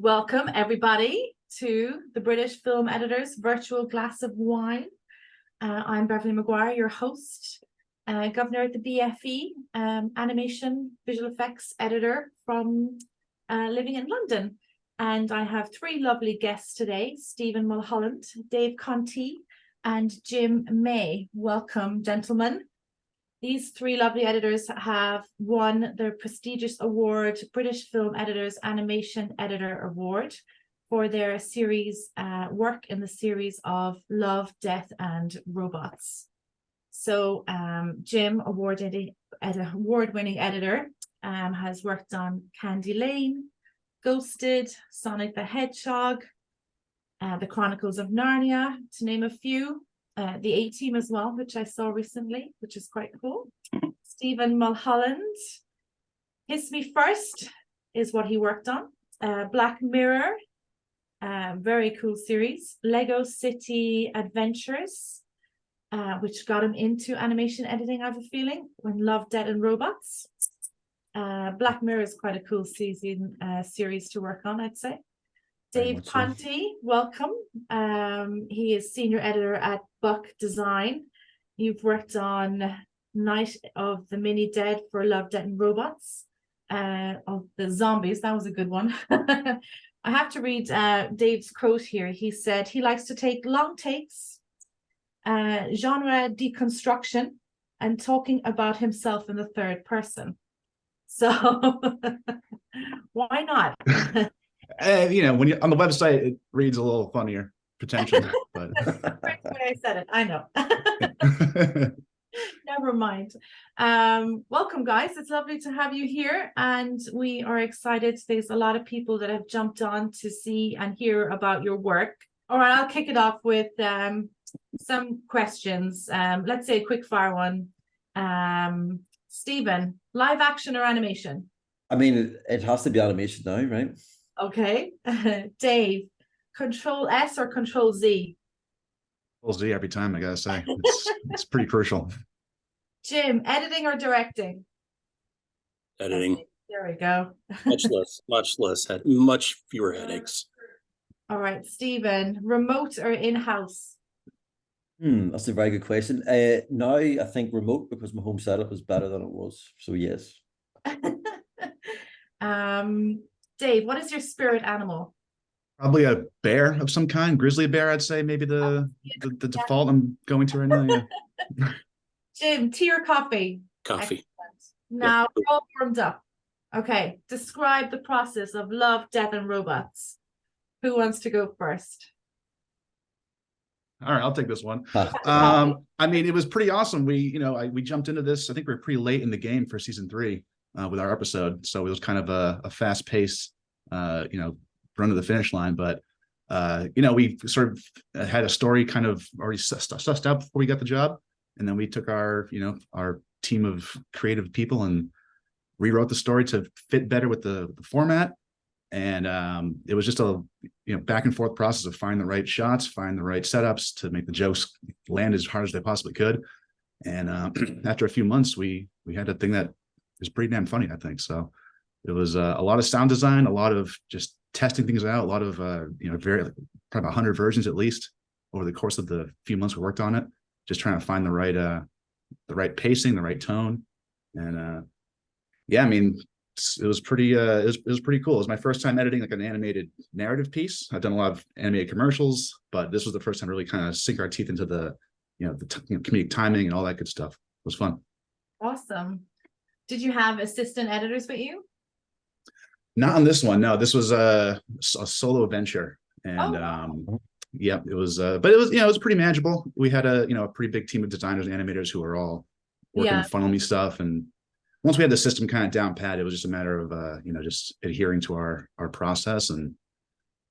Welcome, everybody, to the British Film Editors Virtual Glass of Wine. I'm Beverly Maguire, your host, governor at the BFE, animation visual effects editor from living in London. And I have three lovely guests today, Stephen Mulholland, Dave Conte, and Jim May. Welcome, gentlemen. These three lovely editors have won the prestigious award, British Film Editors Animation Editor Award, for their series work in the series of Love, Death and Robots. So Jim, award-winning editor, has worked on Candy Lane, Ghosted, Sonic the Hedgehog, The Chronicles of Narnia, to name a few. The A-Team as well, which I saw recently, which is quite cool. Stephen Mulholland, Kiss Me First is what he worked on. Black Mirror, very cool series. Lego City Adventures, which got him into animation editing, I have a feeling, when Love, Death and Robots. Black Mirror is quite a cool series to work on, I'd say. Dave Conte, welcome. He is senior editor at Buck Design. You've worked on Night of the Mini Dead for Love, Death and Robots. Of the zombies, that was a good one. I have to read Dave's quote here. He said he likes to take long takes, genre deconstruction, and talking about himself in the third person. So why not? When you're on the website, it reads a little funnier, potentially. But right when I said it, I know. Never mind. Welcome, guys. It's lovely to have you here, and we are excited. There's a lot of people that have jumped on to see and hear about your work. All right, I'll kick it off with some questions. Let's say a quick fire one. Stephen, live action or animation? I mean, it has to be animation now, right? Okay. Dave, Control S or Control Z? Control Z every time, I gotta say. It's pretty crucial. Jim, editing or directing? Editing. There we go. much fewer headaches. All right, Stephen, remote or in-house? That's a very good question. Now I think remote, because my home setup is better than it was. So yes. Dave, what is your spirit animal? Probably a bear of some kind, grizzly bear, I'd say. Maybe the default I'm going to right now. Yeah. Jim, tea or coffee? Coffee. Excellent. Now we're all warmed up. Okay, describe the process of Love, Death and Robots. Who wants to go first? All right, I'll take this one. I mean, it was pretty awesome. We jumped into this. I think we were pretty late in the game for season 3 with our episode, so it was kind of a fast pace, run to the finish line. But we sort of had a story kind of already sussed out before we got the job, and then we took our team of creative people and rewrote the story to fit better with the format. And it was just a back and forth process of finding the right shots, find the right setups to make the jokes land as hard as they possibly could. And after a few months, we had a thing that is pretty damn funny, I think. So it was a lot of sound design, a lot of just testing things out, a lot of probably 100 versions at least over the course of the few months we worked on it, just trying to find the right pacing, the right tone. And I mean, it was pretty it was pretty cool. It was my first time editing like an animated narrative piece. I've done a lot of animated commercials, but this was the first time to really kind of sink our teeth into the comedic timing and all that good stuff. It was fun. Awesome. Did you have assistant editors with you? Not on this one. No, this was a solo adventure, and it was. But it was it was pretty manageable. We had a pretty big team of designers and animators who were all working on funnel me stuff, and once we had the system kind of down pat, it was just a matter of just adhering to our process and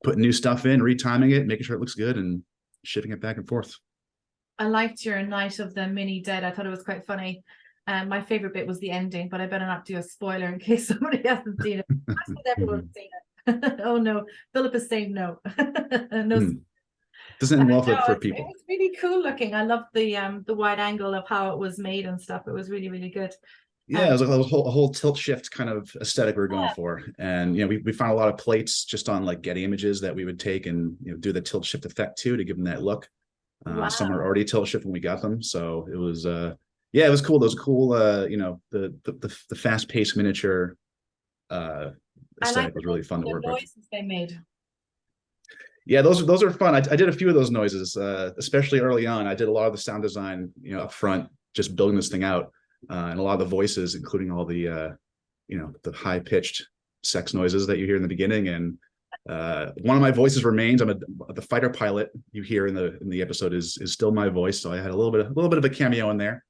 putting new stuff in, retiming it, making sure it looks good, and shipping it back and forth. I liked your Night of the Mini Dead. I thought it was quite funny. My favorite bit was the ending, but I better not do a spoiler in case somebody hasn't seen it. I thought everyone's seen it. Oh no, Philip is saying no. No. Doesn't end well for people. It was really cool looking. I loved the wide angle of how it was made and stuff. It was really, really good. Yeah, it was like a whole tilt shift kind of aesthetic we were going for. And, you know, we found a lot of plates just on like Getty Images that we would take and, you know, do the tilt shift effect too, to give them that look. Some are already tilt shift when we got them. So it was, yeah, it was cool. Those cool, you know, the fast paced miniature aesthetic was really fun to work with. Noises they made. Yeah, those are fun. I did a few of those noises, especially early on. I did a lot of the sound design, you know, up front, just building this thing out. And a lot of the voices, including all the, you know, the high pitched sex noises that you hear in the beginning. And one of my voices remains. The fighter pilot you hear in the episode is still my voice. So I had a little bit of a cameo in there.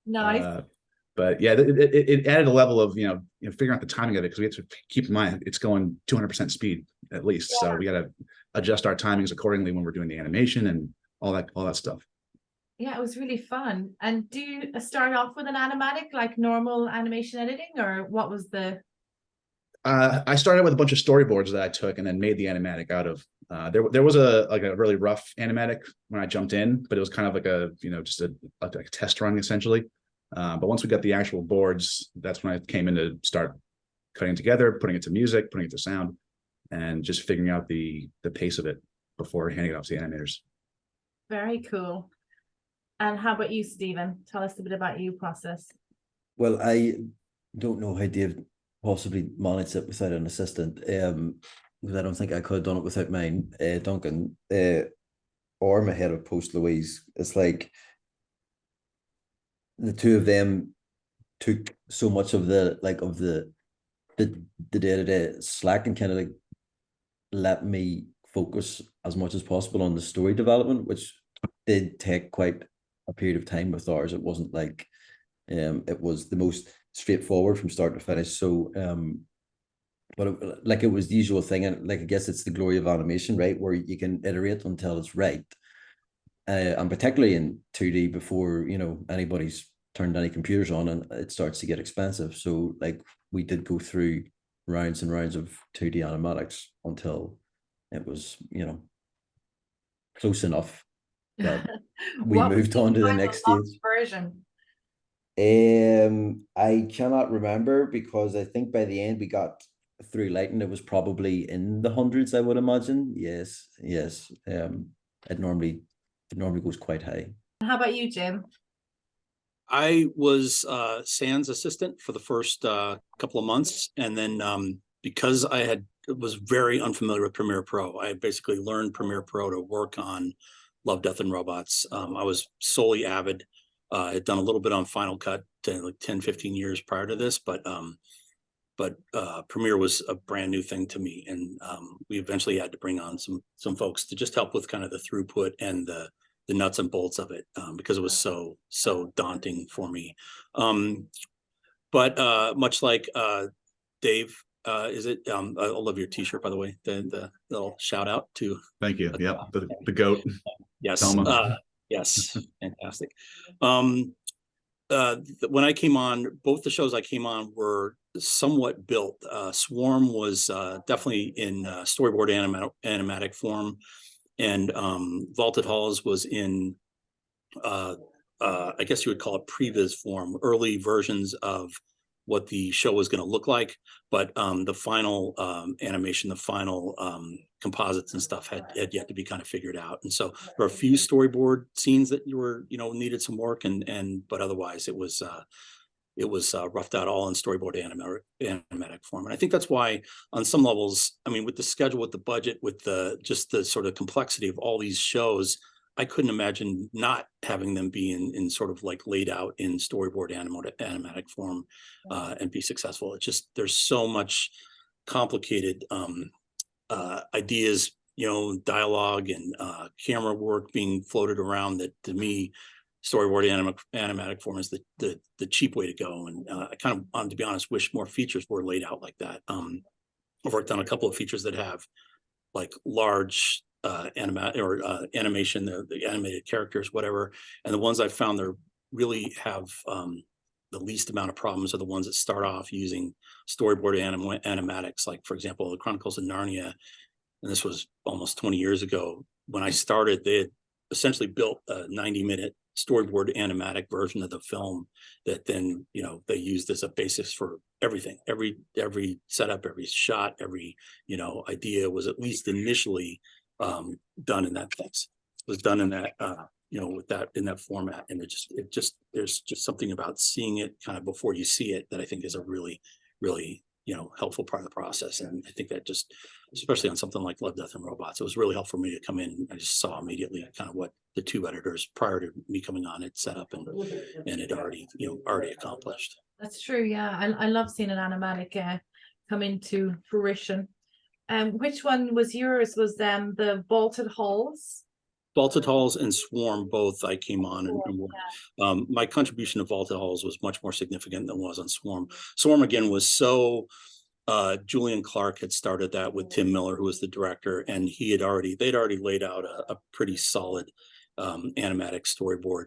Nice. But yeah, it added a level of, you know, figuring out the timing of it, because we have to keep in mind it's going 200% speed at least. Yeah. So we got to adjust our timings accordingly when we're doing the animation and all that stuff. Yeah, it was really fun. And do you start off with an animatic, like normal animation editing, or what was the? I started with a bunch of storyboards that I took and then made the animatic out of. There was a really rough animatic when I jumped in, but it was kind of like a, you know, just a test run essentially. But once we got the actual boards, that's when I came in to start cutting it together, putting it to music, putting it to sound, and just figuring out the pace of it before handing it off to the animators. Very cool. And how about you, Stephen? Tell us a bit about your process. Well, I don't know how Dave possibly managed it without an assistant. Because I don't think I could have done it without mine, Duncan, or my head of post, Louise. It's like the two of them took so much of the day-to-day slack and kind of like let me focus as much as possible on the story development, which did take quite a period of time with ours. It wasn't like it was the most straightforward from start to finish. So but it was the usual thing, and like I guess it's the glory of animation, right, where you can iterate until it's right. And particularly in 2D, before, you know, anybody's turned any computers on, and it starts to get expensive. So like we did go through rounds and rounds of 2D animatics until it was, you know, close enough that we moved on to the next stage version. I cannot remember, because I think by the end we got through lighting, it was probably in the hundreds, I would imagine. Yes. It normally goes quite high. How about you, Jim? I was Sans assistant for the first couple of months, and then because I was very unfamiliar with Premiere Pro, I basically learned Premiere Pro to work on Love, Death, and Robots. I was solely Avid. I'd done a little bit on Final Cut like 10, 15 years prior to this, but Premiere was a brand new thing to me, and we eventually had to bring on some folks to just help with kind of the throughput and the nuts and bolts of it, because it was so daunting for me. But much like Dave, is it? I love your T-shirt, by the way. The little shout out to. Thank you. Yep, the goat. Yes. Yes, fantastic. When I came on, both the shows I came on were somewhat built. Swarm was definitely in storyboard animatic form, and Vaulted Halls was in I guess you would call it previs form, early versions of what the show was going to look like, but the final animation, the final composites and stuff had yet to be kind of figured out. And so there were a few storyboard scenes that needed some work, but otherwise it was roughed out all in storyboard animatic form. And I think that's why on some levels, I mean, with the schedule, with the budget, with just the sort of complexity of all these shows, I couldn't imagine not having them be in sort of like laid out in storyboard animatic form and be successful. It's just, there's so much complicated ideas, dialogue and camera work being floated around that, to me, storyboard animatic form is the cheap way to go. And I kind of, to be honest, wish more features were laid out like that. I've worked on a couple of features that have like large animation, the animated characters, whatever. And the ones I've found that really have the least amount of problems are the ones that start off using storyboard animatics. Like, for example, the Chronicles of Narnia, and this was almost 20 years ago. When I started, they had essentially built a 90-minute storyboard animatic version of the film that then, you know, they used as a basis for everything. Every setup, every shot, every, you know, idea was at least initially done in that place. Was done in that you know, with that, in that format. And there's just something about seeing it kind of before you see it that I think is a really, really, you know, helpful part of the process. And I think that just, especially on something like Love, Death and Robots, it was really helpful for me to come in, and I just saw immediately kind of what the two editors prior to me coming on had set up and it already, you know, already accomplished. That's true. Yeah, I love seeing an animatic come into fruition. Which one was yours? Was the Vaulted Halls? Vaulted Halls and Swarm, both I came on and worked. My contribution to Vaulted Halls was much more significant than was on Swarm. Swarm again was so Julian Clark had started that with Tim Miller, who was the director, and they'd already laid out a pretty solid animatic storyboard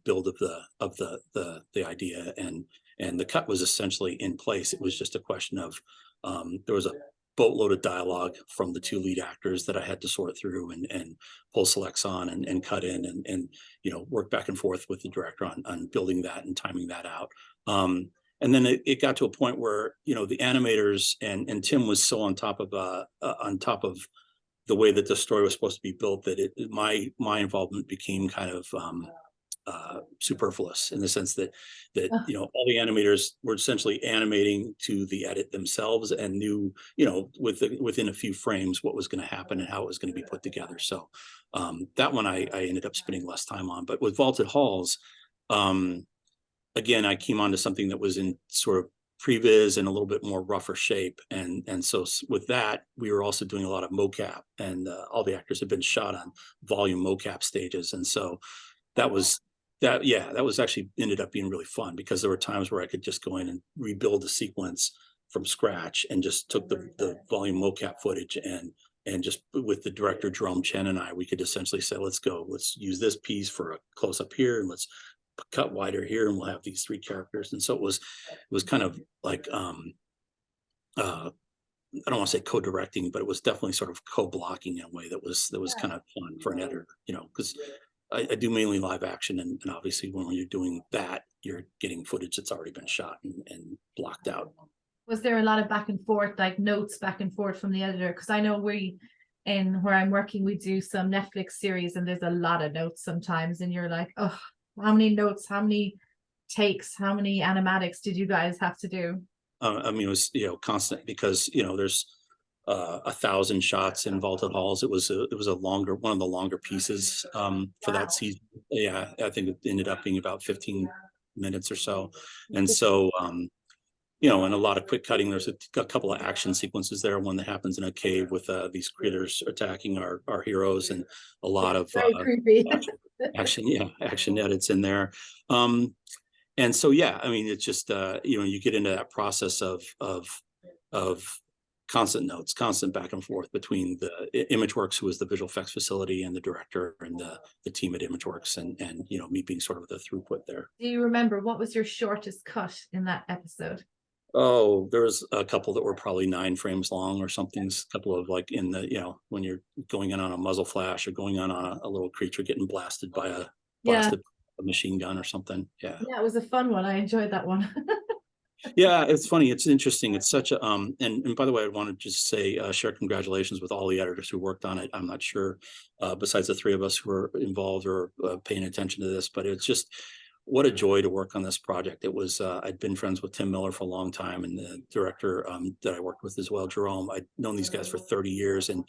build of the idea, and the cut was essentially in place. It was just a question of there was a boatload of dialogue from the two lead actors that I had to sort through and pull selects on and cut in and you know, work back and forth with the director on building that and timing that out. And then it got to a point where, you know, the animators and Tim was so on top of the way that the story was supposed to be built that my involvement became kind of superfluous, in the sense that you know, all the animators were essentially animating to the edit themselves and knew, you know, within a few frames what was going to happen and how it was going to be put together. So that one I ended up spending less time on. But with Vaulted Halls, again, I came onto something that was in sort of previs and a little bit more rougher shape, and so with that we were also doing a lot of mocap, and all the actors had been shot on volume mocap stages, and so that was actually ended up being really fun, because there were times where I could just go in and rebuild the sequence from scratch and just took the volume mocap footage and just with the director Jerome Chen and we could essentially say, let's use this piece for a close up here, and let's cut wider here, and we'll have these three characters. And so it was kind of like I don't want to say co-directing, but it was definitely sort of co-blocking in a way that was kind of fun for an editor, you know, because I do mainly live action, and obviously when you're doing that, you're getting footage that's already been shot and blocked out. Was there a lot of back and forth, like notes back and forth from the editor? Because I know where I'm working, we do some Netflix series, and there's a lot of notes sometimes, and you're like, oh, how many notes, how many takes, how many animatics did you guys have to do? I mean, it was, you know, constant, because, you know, there's 1,000 shots in Vaulted Halls. It was one of the longer pieces for that season. Yeah, I think it ended up being about 15 minutes or so. And so, you know, and a lot of quick cutting. There's a couple of action sequences there. One that happens in a cave with these critters attacking our heroes, and a lot of action edits in there. And so, yeah, I mean, it's just, you know, you get into that process of constant notes, constant back and forth between the ImageWorks, who is the visual effects facility, and the director and the team at ImageWorks, and you know, me being sort of the throughput there. Do you remember what was your shortest cut in that episode? Oh, there was a couple that were probably 9 frames long or something. A couple of, like, in the, you know, when you're going in on a muzzle flash or going on a little creature getting blasted by a machine gun or something. Yeah, it was a fun one. I enjoyed that one. Yeah, it's funny. It's interesting. It's such a and by the way, I want to just say share congratulations with all the editors who worked on it. I'm not sure, besides the 3 of us who are involved or paying attention to this, but it's just what a joy to work on this project. It was I'd been friends with Tim Miller for a long time, and the director that I worked with as well, Jerome. I'd known these guys for 30 years, and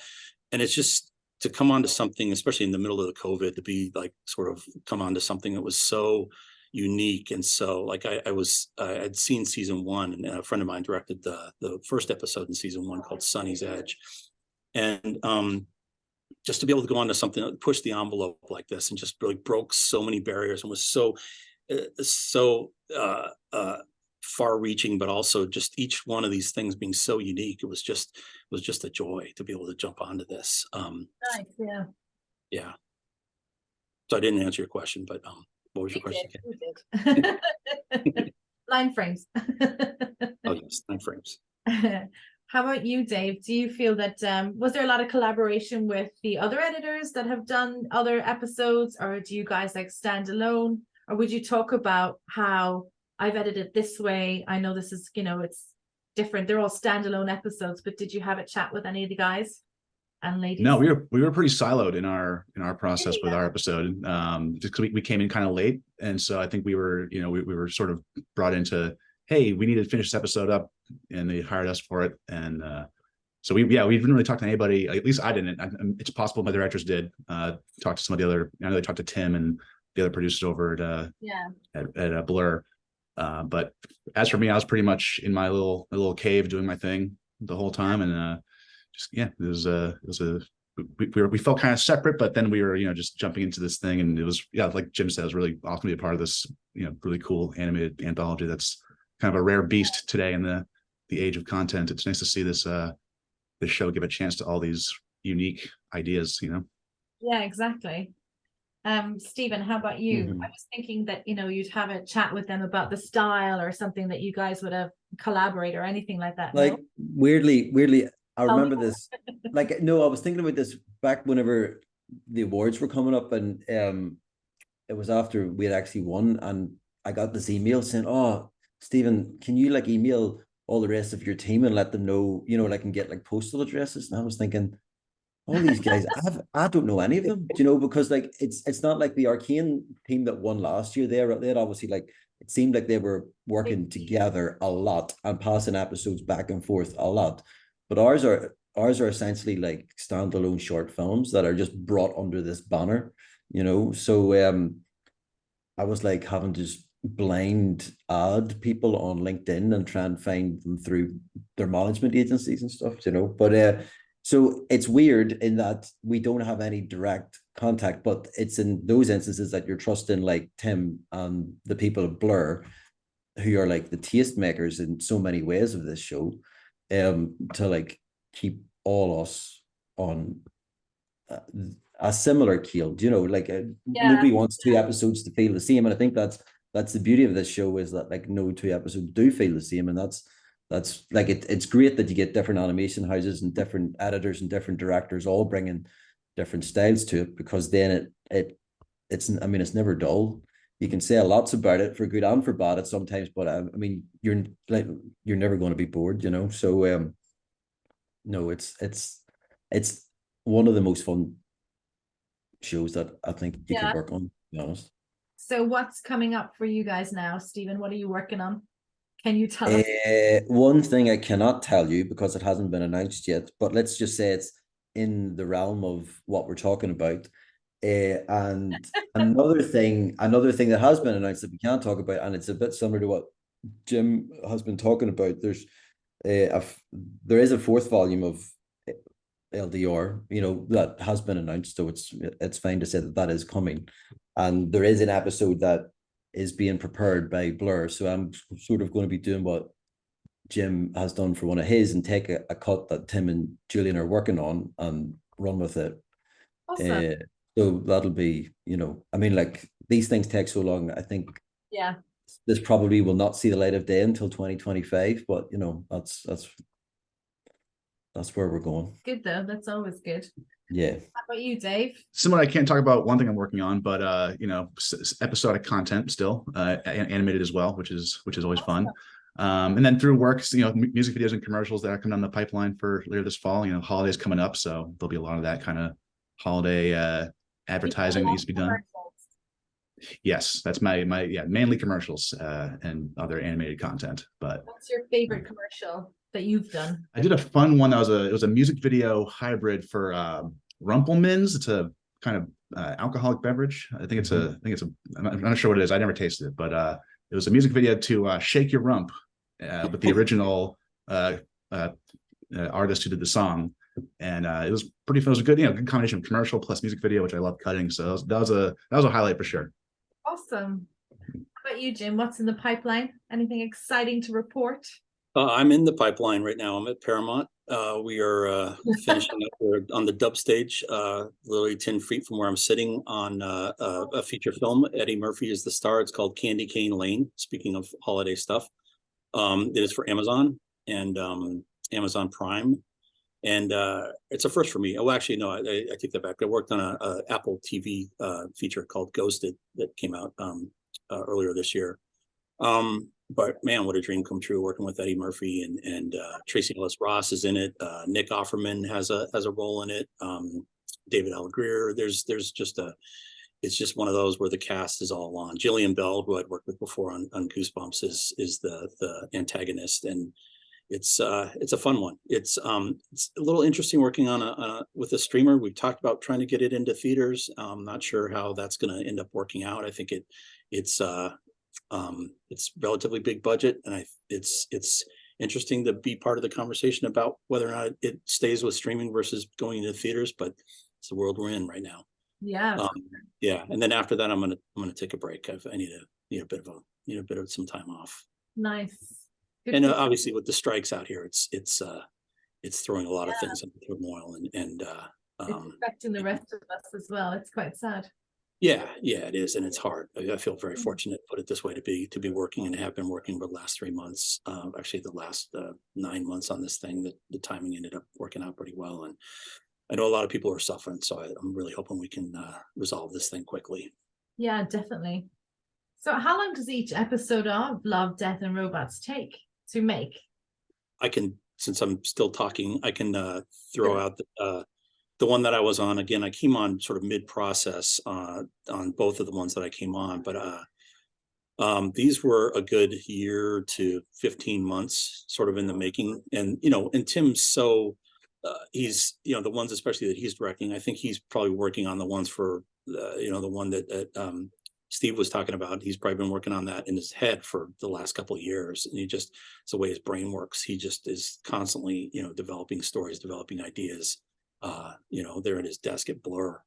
it's just to come onto something, especially in the middle of the COVID, to be like sort of come onto something that was so unique. And so, like, I'd seen season 1, and a friend of mine directed the first episode in season 1 called Sunny's Edge, and just to be able to go on to something that pushed the envelope like this and just really broke so many barriers and was so far reaching, but also just each one of these things being so unique, it was just a joy to be able to jump onto this. Nice, yeah. So I didn't answer your question, but what was your question again? 9 frames. Oh yes, 9 frames. How about you, Dave? Do you feel that was there a lot of collaboration with the other editors that have done other episodes, or do you guys like stand alone? Or would you talk about how I've edited this way? I know this is, it's different. They're all standalone episodes, but did you have a chat with any of the guys and ladies? No, we were pretty siloed in our process with our episode. Just because we came in kind of late, and so I think we were we were sort of brought into, hey, we need to finish this episode up, and they hired us for it. And so we didn't really talk to anybody. At least I didn't. It's possible my directors did talk to some of the other. I know they talked to Tim and the other producers over at Blur. But as for me, I was pretty much in my little cave doing my thing the whole time, and we felt kind of separate, but then we were just jumping into this thing, and it was like Jim said, it was really awesome to be a part of this really cool animated anthology that's kind of a rare beast today in the age of content. It's nice to see this show give a chance to all these unique ideas. Yeah, exactly. Stephen, how about you? I was thinking that you'd have a chat with them about the style or something that you guys would have collaborate or anything like that. Like, no? weirdly, I remember this. Like, no, I was thinking about this back whenever the awards were coming up, and it was after we had actually won, and I got this email saying, "Oh, Stephen, can you like email all the rest of your team and let them know, like, and get like postal addresses?" And I was thinking, all these guys, I don't know any of them, because like it's not like the Arcane team that won last year. They had obviously, like, it seemed like they were working together a lot and passing episodes back and forth a lot. But ours are essentially like standalone short films that are just brought under this banner, So I was like having to just blind add people on LinkedIn and try and find them through their management agencies and stuff, But so it's weird in that we don't have any direct contact, but it's in those instances that you're trusting like Tim and the people of Blur, who are like the tastemakers in so many ways of this show, to like keep all us on a similar keel. Nobody wants two episodes to feel the same, and I think that's the beauty of this show, is that like no two episodes do feel the same, and that's like it's great that you get different animation houses and different editors and different directors all bringing different styles to it, because then it's never dull. You can say lots about it for good and for bad at sometimes, but you're never going to be bored, So no, it's one of the most fun shows that I think you could work on, to be honest. So what's coming up for you guys now, Stephen? What are you working on? Can you tell us? One thing I cannot tell you because it hasn't been announced yet, but let's just say it's in the realm of what we're talking about. And another thing that has been announced that we can't talk about, and it's a bit similar to what Jim has been talking about. There is a fourth volume of LDR, that has been announced, so it's fine to say that is coming, and there is an episode that is being prepared by Blur. So I'm sort of going to be doing what Jim has done for one of his and take a cut that Tim and Julian are working on and run with it. Awesome. So that'll be, like, these things take so long. I think this probably will not see the light of day until 2025, but that's where we're going. Good though. That's always good. Yeah. How about you, Dave? Similar, I can't talk about one thing I'm working on, but episodic content still, animated as well, which is always fun. And then through works, music videos and commercials that are coming down the pipeline for later this fall. Holidays coming up, so there'll be a lot of that kind of holiday advertising that needs to be done. Yes, that's my mainly commercials and other animated content. But what's your favorite commercial that you've done? I did a fun one that was a music video hybrid for Rumpelmans. It's a kind of alcoholic beverage. I think I'm not sure what it is. I never tasted it, but it was a music video to Shake Your Rump with the original artist who did the song. And it was pretty fun. It was a good, good combination of commercial plus music video, which I love cutting. So that was a highlight for sure. Awesome. How about you, Jim? What's in the pipeline? Anything exciting to report? I'm in the pipeline right now. I'm at Paramount. We are finishing up. We're on the dub stage, literally 10 feet from where I'm sitting on a feature film. Eddie Murphy is the star. It's called Candy Cane Lane. Speaking of holiday stuff, it is for Amazon, and Amazon Prime. And it's a first for me. Oh, actually, no, I take that back. I worked on a Apple TV feature called Ghosted that came out earlier this year. But man, what a dream come true working with Eddie Murphy and Tracy Ellis Ross is in it. Nick Offerman has a role in it. David L. Greer. There's just it's just one of those where the cast is all on. Jillian Bell, who I'd worked with before on Goosebumps, is the antagonist, and it's a fun one. It's a little interesting working on with a streamer. We've talked about trying to get it into theaters. I'm not sure how that's going to end up working out. I think it's relatively big budget, and it's interesting to be part of the conversation about whether or not it stays with streaming versus going into theaters. But it's the world we're in right now. Yeah. Yeah, and then after that, I'm gonna take a break. I need a bit of some time off. Nice. Good And to- obviously, with the strikes out here, it's throwing a lot of things into turmoil, and it's affecting the rest of us as well. It's quite sad. yeah, it is, and it's hard. I feel very fortunate, put it this way, to be working and have been working for the last 3 months. Actually, the last 9 months on this thing. That the timing ended up working out pretty well, and I know a lot of people are suffering. So I'm really hoping we can resolve this thing quickly. Yeah, definitely. So how long does each episode of Love, Death and Robots take to make? I can, since I'm still talking, I can throw out the one that I was on. Again, I came on sort of mid-process on both of the ones that I came on, but these were a good year to 15 months sort of in the making. And, and Tim's he's, the ones especially that he's directing, I think he's probably working on the ones for, the one that Steve was talking about. He's probably been working on that in his head for the last couple of years. And it's the way his brain works. He just is constantly, developing stories, developing ideas, there at his desk at Blur.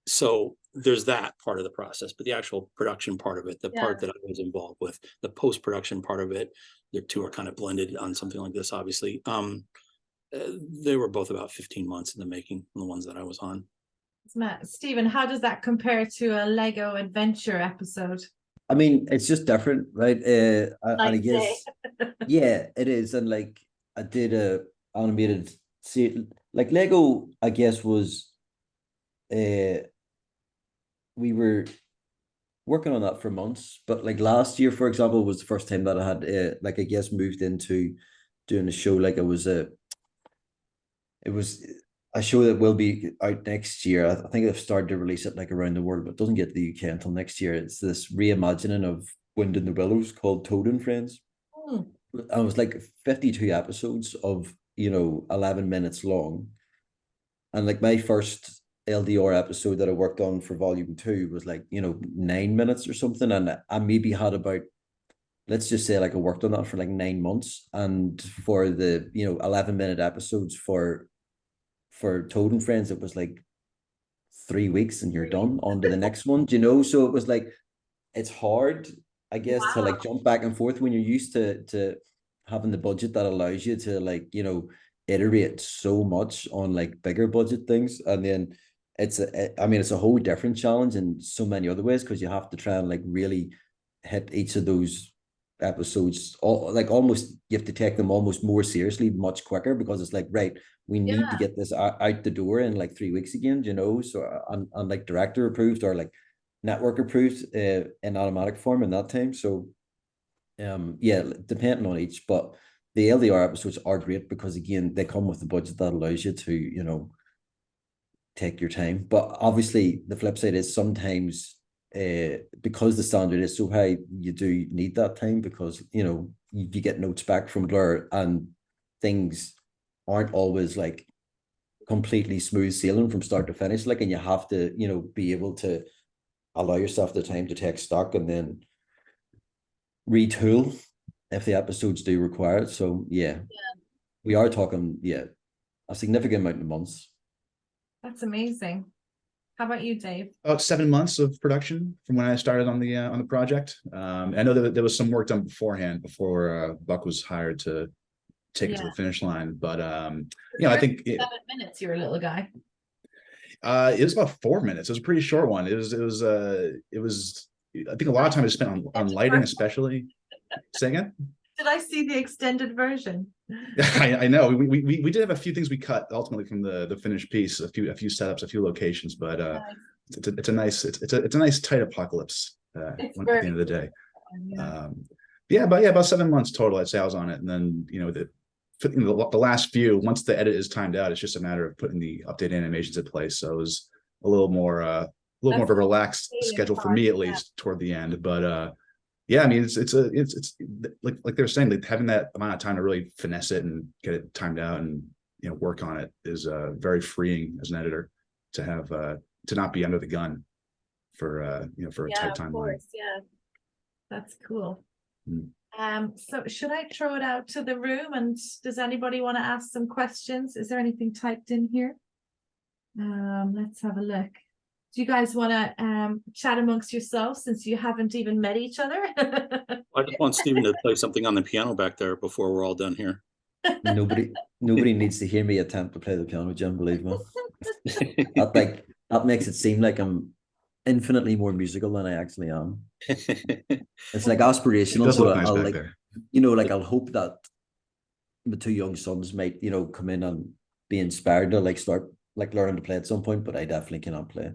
So there's that part of the process, but the actual production part of it, the part that I was involved with, the post-production part of it, the two are kind of blended on something like this, obviously. They were both about 15 months in the making, the ones that I was on. Stephen, how does that compare to a Lego adventure episode? I mean, it's just different, right? And I Like guess, yeah, it is. And like, I did a animated like Lego, I guess, was we were working on that for months, but like last year, for example, was the first time that I had like, I guess, moved into doing a show. Like it was a show that will be out next year. I think they've started to release it like around the world, but it doesn't get to the UK until next year. It's this reimagining of Wind in the Willows called Toad and Friends. And it was like 52 episodes of 11 minutes long. And like my first LDR episode that I worked on for volume 2 was like 9 minutes or something, and I maybe had about, let's just say, like I worked on that for like 9 months, and for the 11-minute episodes for Toad and Friends, it was like 3 weeks and you're done, on to the next one, so it was like, it's hard, I guess, to like jump back and forth when you're used to having the budget that allows you to like iterate so much on like bigger budget things. And then it's a whole different challenge in so many other ways, because you have to try and like really hit each of those episodes, almost you have to take them almost more seriously much quicker, because it's like, right, we need to get this out the door in like 3 weeks again, so and like director approved or like network approved in automatic form in that time. So depending on each, but the LDR episodes are great because, again, they come with the budget that allows you to take your time. But obviously the flip side is sometimes because the standard is so high, you do need that time, because you get notes back from Blur and things aren't always like completely smooth sailing from start to finish, like, and you have to be able to allow yourself the time to take stock and then retool if the episodes do require it. So we are talking a significant amount of months. That's amazing. How about you, Dave? About 7 months of production from when I started on the project. I know that there was some work done beforehand, before Buck was hired to take it to the finish line. But I think 7 minutes, you're a little guy. It was about 4 minutes. It was a pretty short one. It was I think a lot of time is spent on lighting, especially. Say again? Did should I see the extended version? I know we did have a few things we cut ultimately from the finished piece, a few setups, a few locations, but it's a nice tight apocalypse at the end of the day. About 7 months total, I'd say I was on it, and then the last few, once the edit is timed out, it's just a matter of putting the updated animations in place. So it was a little more of a relaxed schedule for me, at least toward the end. But yeah, I mean, it's like they were saying, like having that amount of time to really finesse it and get it timed out and work on it is very freeing as an editor to have to not be under the gun for a tight timeline. Yeah, that's cool. Mm. So should I throw it out to the room, and does anybody want to ask some questions? Is there anything typed in here? Let's have a look. Do you guys want to chat amongst yourselves since you haven't even met each other? I just want Stephen to play something on the piano back there before we're all done here. Nobody needs to hear me attempt to play the piano, Jim, believe me. That makes it seem like I'm infinitely more musical than I actually am. It's like aspirational. So nice I'll I'll hope that the two young sons might, come in and be inspired to start learning to play at some point, but I definitely cannot play.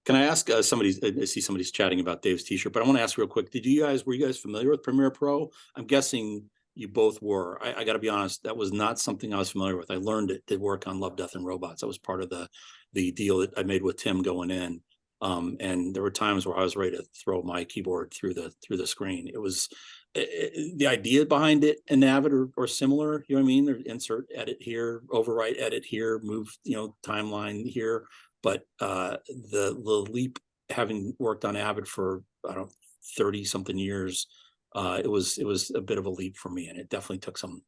Can I ask I see somebody's chatting about Dave's t-shirt, but I want to ask real quick, were you guys familiar with Premiere Pro? I'm guessing you both were. I got to be honest, that was not something I was familiar with. I learned it to work on Love, Death, and Robots. That was part of the deal that I made with Tim going in. And there were times where I was ready to throw my keyboard through the screen. It was the idea behind it and Avid or similar, you know what I mean? Or insert edit here, overwrite edit here, move, timeline here. But the leap, having worked on Avid for 30 something years, it was a bit of a leap for me, and it definitely took some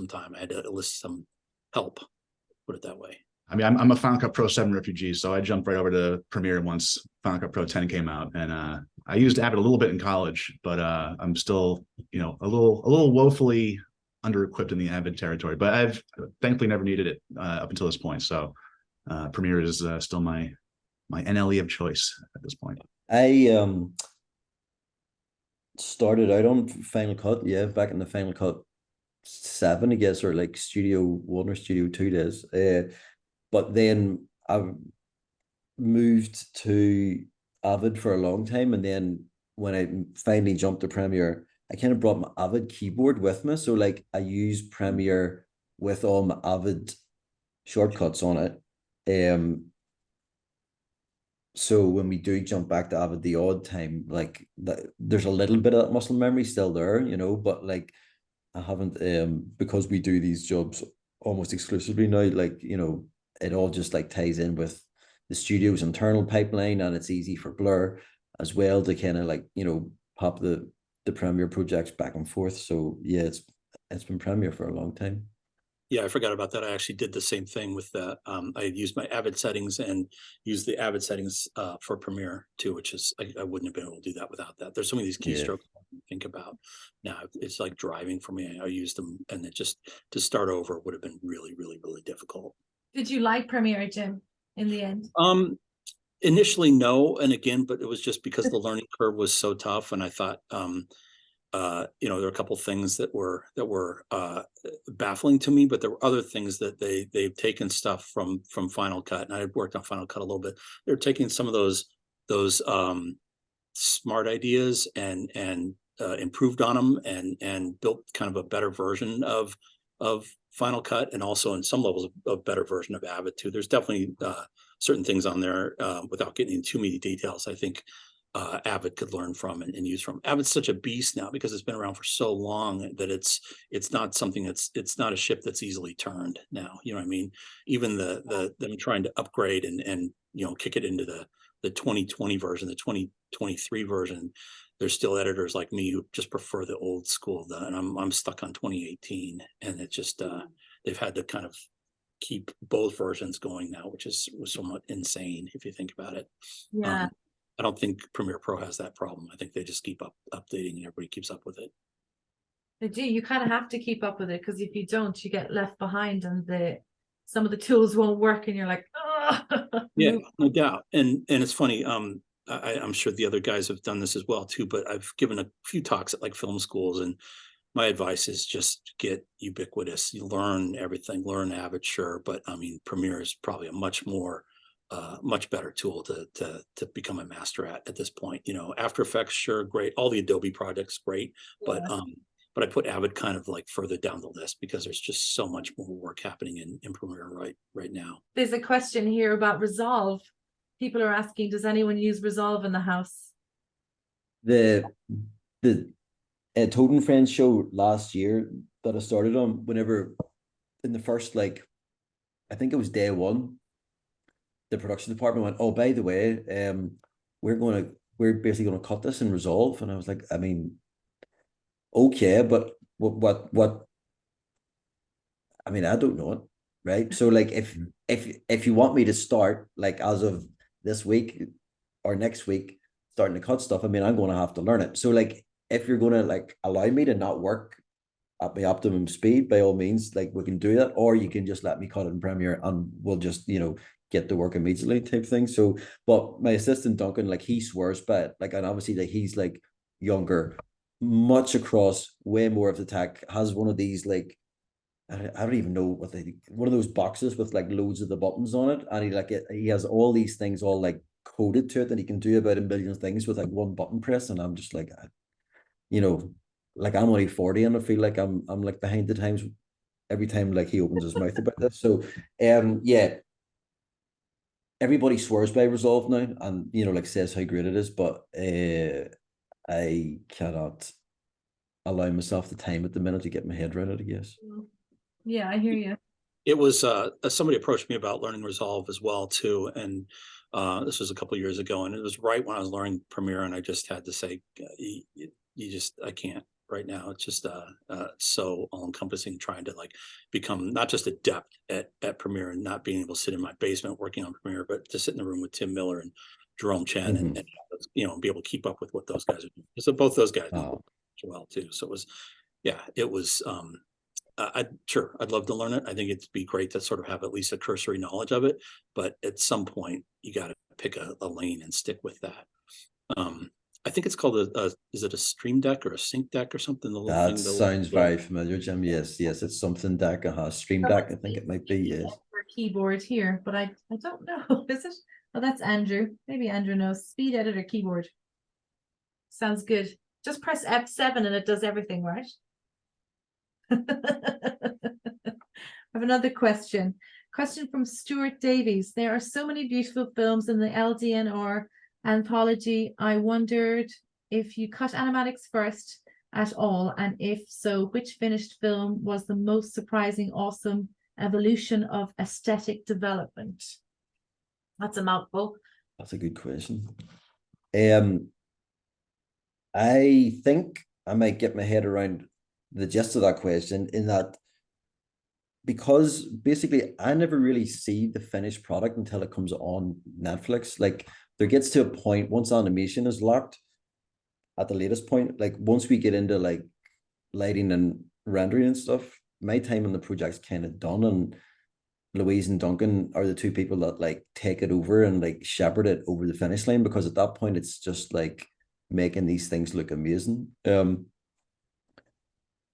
time. I had to enlist some help, put it that way. I mean, I'm a Final Cut Pro 7 refugee, so I jumped right over to Premiere once Final Cut Pro 10 came out, and I used Avid a little bit in college, but I'm still, a little woefully under-equipped in the Avid territory. But I've thankfully never needed it up until this point. So Premiere is still my NLE of choice at this point. I started out on Final Cut, back in the Final Cut 7, I guess, or like Studio 1 or Studio 2 days. But then I moved to Avid for a long time, and then when I finally jumped to Premiere, I kind of brought my Avid keyboard with me. So I use Premiere with all my Avid shortcuts on it. So when we do jump back to Avid the odd time, there's a little bit of muscle memory still there, but I haven't, because we do these jobs almost exclusively now, it all just ties in with the studio's internal pipeline, and it's easy for Blur as well to kind of pop the Premiere projects back and forth. So yeah, it's been Premiere for a long time. Yeah, I forgot about that. I actually did the same thing with I used my Avid settings and used the Avid settings for Premiere too, which is I wouldn't have been able to do that without that. There's so many of these keystrokes I think about now. It's like driving for me. I used them, and it just to start over would have been really, really, really difficult. Did you like Premiere, Jim, in the end? Initially, no, and again, but it was just because the learning curve was so tough, and I thought there were a couple things that were baffling to me, but there were other things that they've taken stuff from Final Cut, and I had worked on Final Cut a little bit. They're taking some of those smart ideas and improved on them and built kind of a better version of Final Cut, and also in some levels a better version of Avid too. There's definitely certain things on there without getting into too many details, I think Avid could learn from and use from. Avid's such a beast now because it's been around for so long that it's not something it's not a ship that's easily turned now. You know what I mean? Even them trying to upgrade and kick it into the 2020 version, the 2023 version. There's still editors like me who just prefer the old school, and I'm stuck on 2018, and it just they've had to kind of keep both versions going now, which was somewhat insane if you think about it. Yeah. I don't think Premiere Pro has that problem. I think they just keep updating, and everybody keeps up with it. They do. You kind of have to keep up with it, because if you don't, you get left behind, and some of the tools won't work, and you're like, oh. Yeah, no doubt. And it's funny. I'm sure the other guys have done this as well too, but I've given a few talks at like film schools, and my advice is just get ubiquitous. You learn everything, learn Avid, sure, but I mean, Premiere is probably a much better tool to become a master at this point. You know, After Effects, sure, great. All the Adobe projects, great, but I put Avid kind of like further down the list because there's just so much more work happening in Premiere right now. There's a question here about Resolve. People are asking, does anyone use Resolve in the house? The Toad and Friends show last year that I started on, whenever in the first, like, I think it was day one, the production department went, oh, by the way, we're basically gonna cut this in Resolve. And I was like, I mean, okay, but what I mean, I don't know it, right? So like if you want me to start like as of this week or next week starting to cut stuff, I mean, I'm gonna have to learn it. So like if you're gonna like allow me to not work at my optimum speed, by all means, like we can do that, or you can just let me cut it in Premiere and we'll just, you know, get to work immediately type thing. So, but my assistant Duncan, like he swears by it, like, and obviously like he's like younger, much across way more of the tech, has one of these like, I don't even know what one of those boxes with like loads of the buttons on it, and he has all these things all like coded to it that he can do about a million things with like one button press. And I'm just like, you know, like I'm only 40 and I feel like I'm like behind the times every time like he opens his mouth about this. So yeah, everybody swears by Resolve now and, you know, like says how great it is, but I cannot allow myself the time at the minute to get my head around it, I guess. Yeah, I hear you. It was somebody approached me about learning Resolve as well too, and this was a couple of years ago, and it was right when I was learning Premiere, and I just had to say, I can't right now. It's just so all encompassing, trying to like become not just adept at Premiere and not being able to sit in my basement working on Premiere, but to sit in the room with Tim Miller and Jerome Chen and you know, be able to keep up with what those guys are doing. So both those guys do well too. So it was I'd love to learn it. I think it'd be great to sort of have at least a cursory knowledge of it, but at some point you got to pick a lane and stick with that. I think it's called is it a Stream Deck or a Sync Deck or something? That sounds very familiar, Jim. Yes, it's something Deck. Stream Deck, I think it might be, yes. Keyboard here, but I don't know. Is it? Oh, that's Andrew. Maybe Andrew knows. Speed editor keyboard. Sounds good. Just press F7 and it does everything, right? I have another question. Question from Stuart Davies. There are so many beautiful films in the LDNR anthology. I wondered if you cut animatics first at all, and if so, which finished film was the most surprising, awesome evolution of aesthetic development? That's a mouthful. That's a good question. I think I might get my head around the gist of that question, in that because basically I never really see the finished product until it comes on Netflix. Like there gets to a point once animation is locked at the latest point, like once we get into like lighting and rendering and stuff, my time on the project's kind of done, and Louise and Duncan are the two people that like take it over and like shepherd it over the finish line, because at that point it's just like making these things look amazing.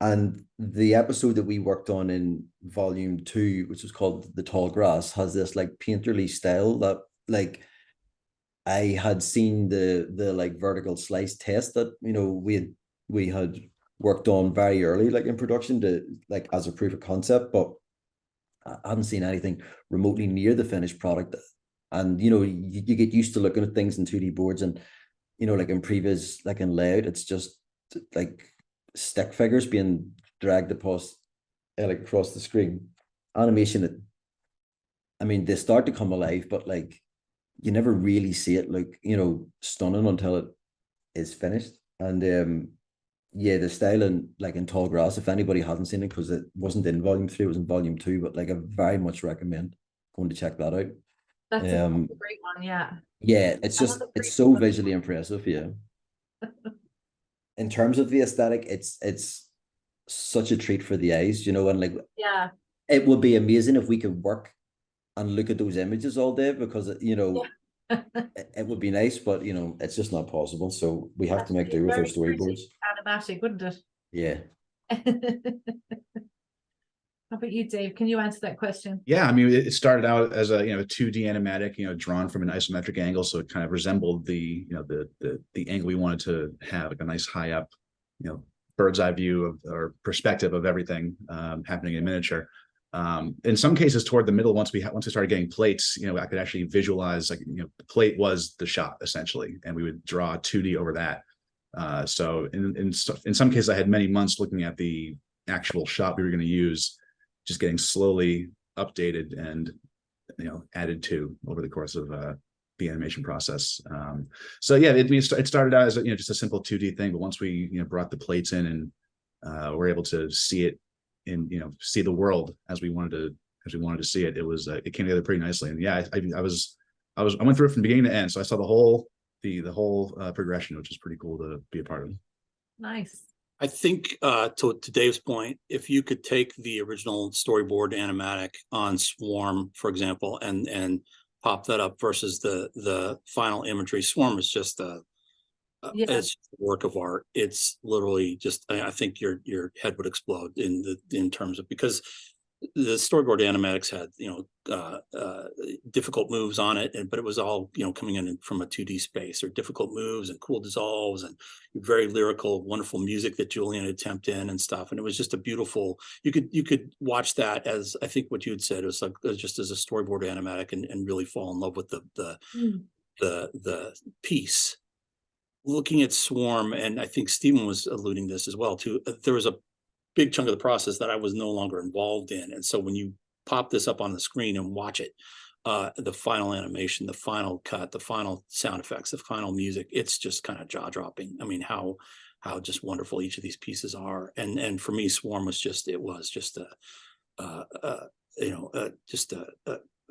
And the episode that we worked on in volume 2, which was called The Tall Grass, has this like painterly style that like I had seen the like vertical slice test that, you know, we had worked on very early, like in production, to like as a proof of concept, but I hadn't seen anything remotely near the finished product. And you know, you get used to looking at things in 2D boards, and you know, like in previs, like in layout, it's just like stick figures being dragged across the screen. Animation, I mean, they start to come alive, but like you never really see it look, you know, stunning until it is finished. And yeah, the style in like in Tall Grass, if anybody hasn't seen it, because it wasn't in volume 3, it was in volume 2, but like I very much recommend going to check that out. That's a great one, yeah. Yeah, it's just it's so visually impressive, yeah. In terms of the aesthetic, it's such a treat for the eyes, you know, and like yeah, it would be amazing if we could work and look at those images all day, because you know, It would be nice, but you know, it's just not possible. So we have to make do with our storyboards. Animatic, wouldn't it? Yeah. How about you, Dave? Can you answer that question? Yeah, I mean, it started out as a 2D animatic, drawn from an isometric angle, so it kind of resembled the angle we wanted to have, like a nice high up, bird's eye view of or perspective of everything happening in miniature. In some cases, toward the middle, once we started getting plates, I could actually visualize, like, the plate was the shot essentially, and we would draw 2D over that. So in some cases, I had many months looking at the actual shot we were going to use, just getting slowly updated and added to over the course of the animation process. So yeah, it started out as just a simple 2D thing, but once we brought the plates in and were able to see it in see the world as we wanted to see it, it came together pretty nicely. And yeah, I went through it from beginning to end, so I saw the whole progression, which is pretty cool to be a part of. Nice. I think to Dave's point, if you could take the original storyboard animatic on Swarm, for example, and pop that up versus the final imagery, Swarm is just it's a work of art. It's literally just, I think your head would explode in terms of, because the storyboard animatics had difficult moves on it, but it was all coming in from a 2D space, or difficult moves and cool dissolves and very lyrical, wonderful music that Julian had temped in and stuff. And it was just a beautiful, you could watch that as, I think what you had said, it was like just as a storyboard animatic, and really fall in love with the piece. Looking at Swarm, and I think Stephen was alluding this as well too, there was a big chunk of the process that I was no longer involved in. And so when you pop this up on the screen and watch it, the final animation, the final cut, the final sound effects, the final music, it's just kind of jaw dropping. I mean, how just wonderful each of these pieces are. And for me, Swarm was just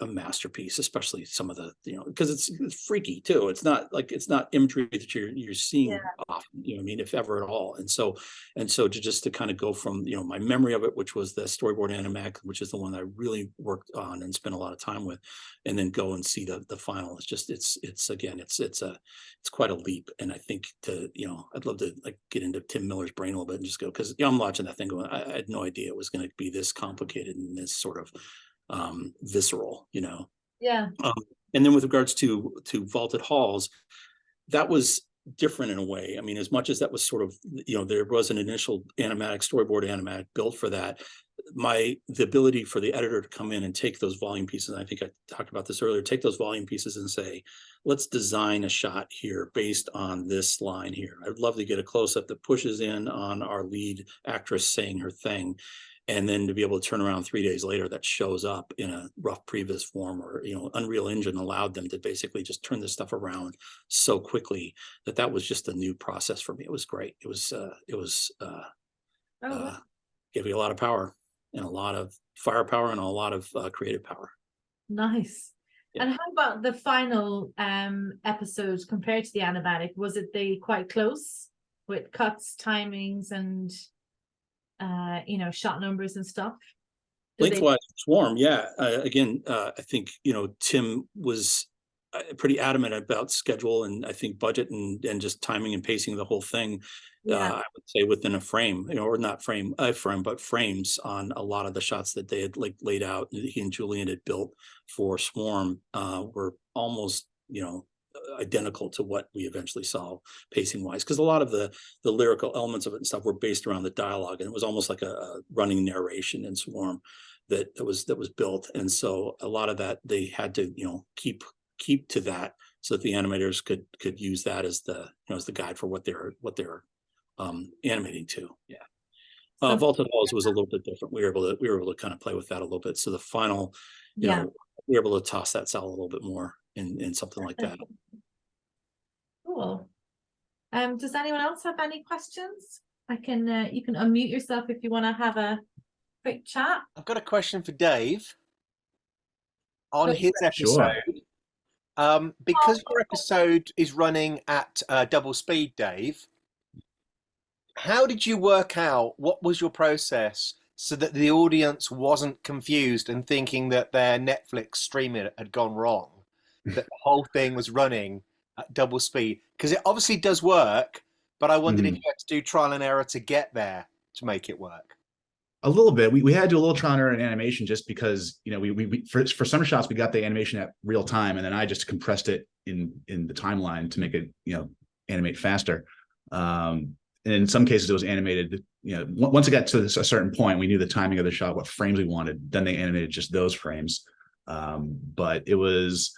a masterpiece, especially some of the, because it's freaky too. It's not imagery that you're seeing often, I mean, if ever at all. And so to kind of go from, my memory of it, which was the storyboard animatic, which is the one that I really worked on and spent a lot of time with, and then go and see the final. It's just, it's quite a leap. And I think I'd love to get into Tim Miller's brain a little bit and just go, because I'm watching that thing going, I had no idea it was going to be this complicated and this sort of visceral, and then with regards to Vaulted Halls, that was different in a way. I mean, as much as that was sort of, there was an initial storyboard animatic built for that, the ability for the editor to come in and take those volume pieces, and I think I talked about this earlier, take those volume pieces and say, let's design a shot here based on this line here. I'd love to get a close-up that pushes in on our lead actress saying her thing, and then to be able to turn around 3 days later, that shows up in a rough previs form, or Unreal Engine allowed them to basically just turn this stuff around so quickly that was just a new process for me. It was great. It was gave me a lot of power, and a lot of firepower, and a lot of creative power. Nice. Yeah. And how about the final episode compared to the animatic? Was it quite close with cuts, timings, and shot numbers and stuff? Lengthwise, Swarm, yeah. Again, I think Tim was pretty adamant about schedule, and I think budget, and just timing and pacing the whole thing. I would say within a frame, or not a frame, but frames on a lot of the shots that they had laid out. He and Julian had built for Swarm were almost identical to what we eventually saw pacing wise, because a lot of the lyrical elements of it and stuff were based around the dialogue, and it was almost like a running narration in Swarm that was built. And so a lot of that they had to keep to that, so that the animators could use that as the as the guide for what they're animating to. Vaulted Halls was a little bit different. We were able to kind of play with that a little bit, so the final we were able to toss that cell a little bit more in something like that. Cool. Does anyone else have any questions? You can unmute yourself if you want to have a quick chat. I've got a question for Dave on his episode. Sure. Because your episode is running at double speed, Dave, how did you work out, what was your process so that the audience wasn't confused and thinking that their Netflix streaming had gone wrong? that the whole thing was running at double speed? Because it obviously does work, but I wondered if you had to do trial and error to get there to make it work. A little bit. We had to do a little trial and error in animation just because, you know, we for some shots we got the animation at real time, and then I just compressed it in the timeline to make it, you know, animate faster. And in some cases it was animated, you know, once it got to a certain point, we knew the timing of the shot, what frames we wanted, then they animated just those frames. But it was,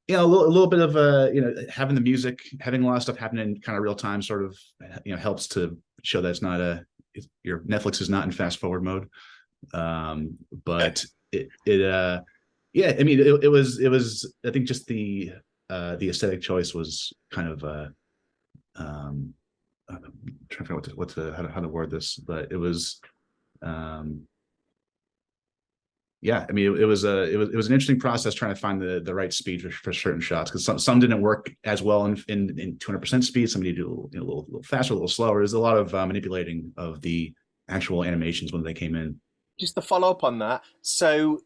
you know, a little bit of you know, having the music, having a lot of stuff happening in kind of real time sort of, you know, helps to show that it's not your Netflix is not in fast forward mode. But yeah, I mean, it was I think just the aesthetic choice was kind of I'm trying to figure out how to word this, but it was yeah, I mean, it was an interesting process trying to find the right speed for certain shots, because some didn't work as well in 200% speed. Some needed a little faster, a little slower. There's a lot of manipulating of the actual animations when they came in. Just to follow up on that, so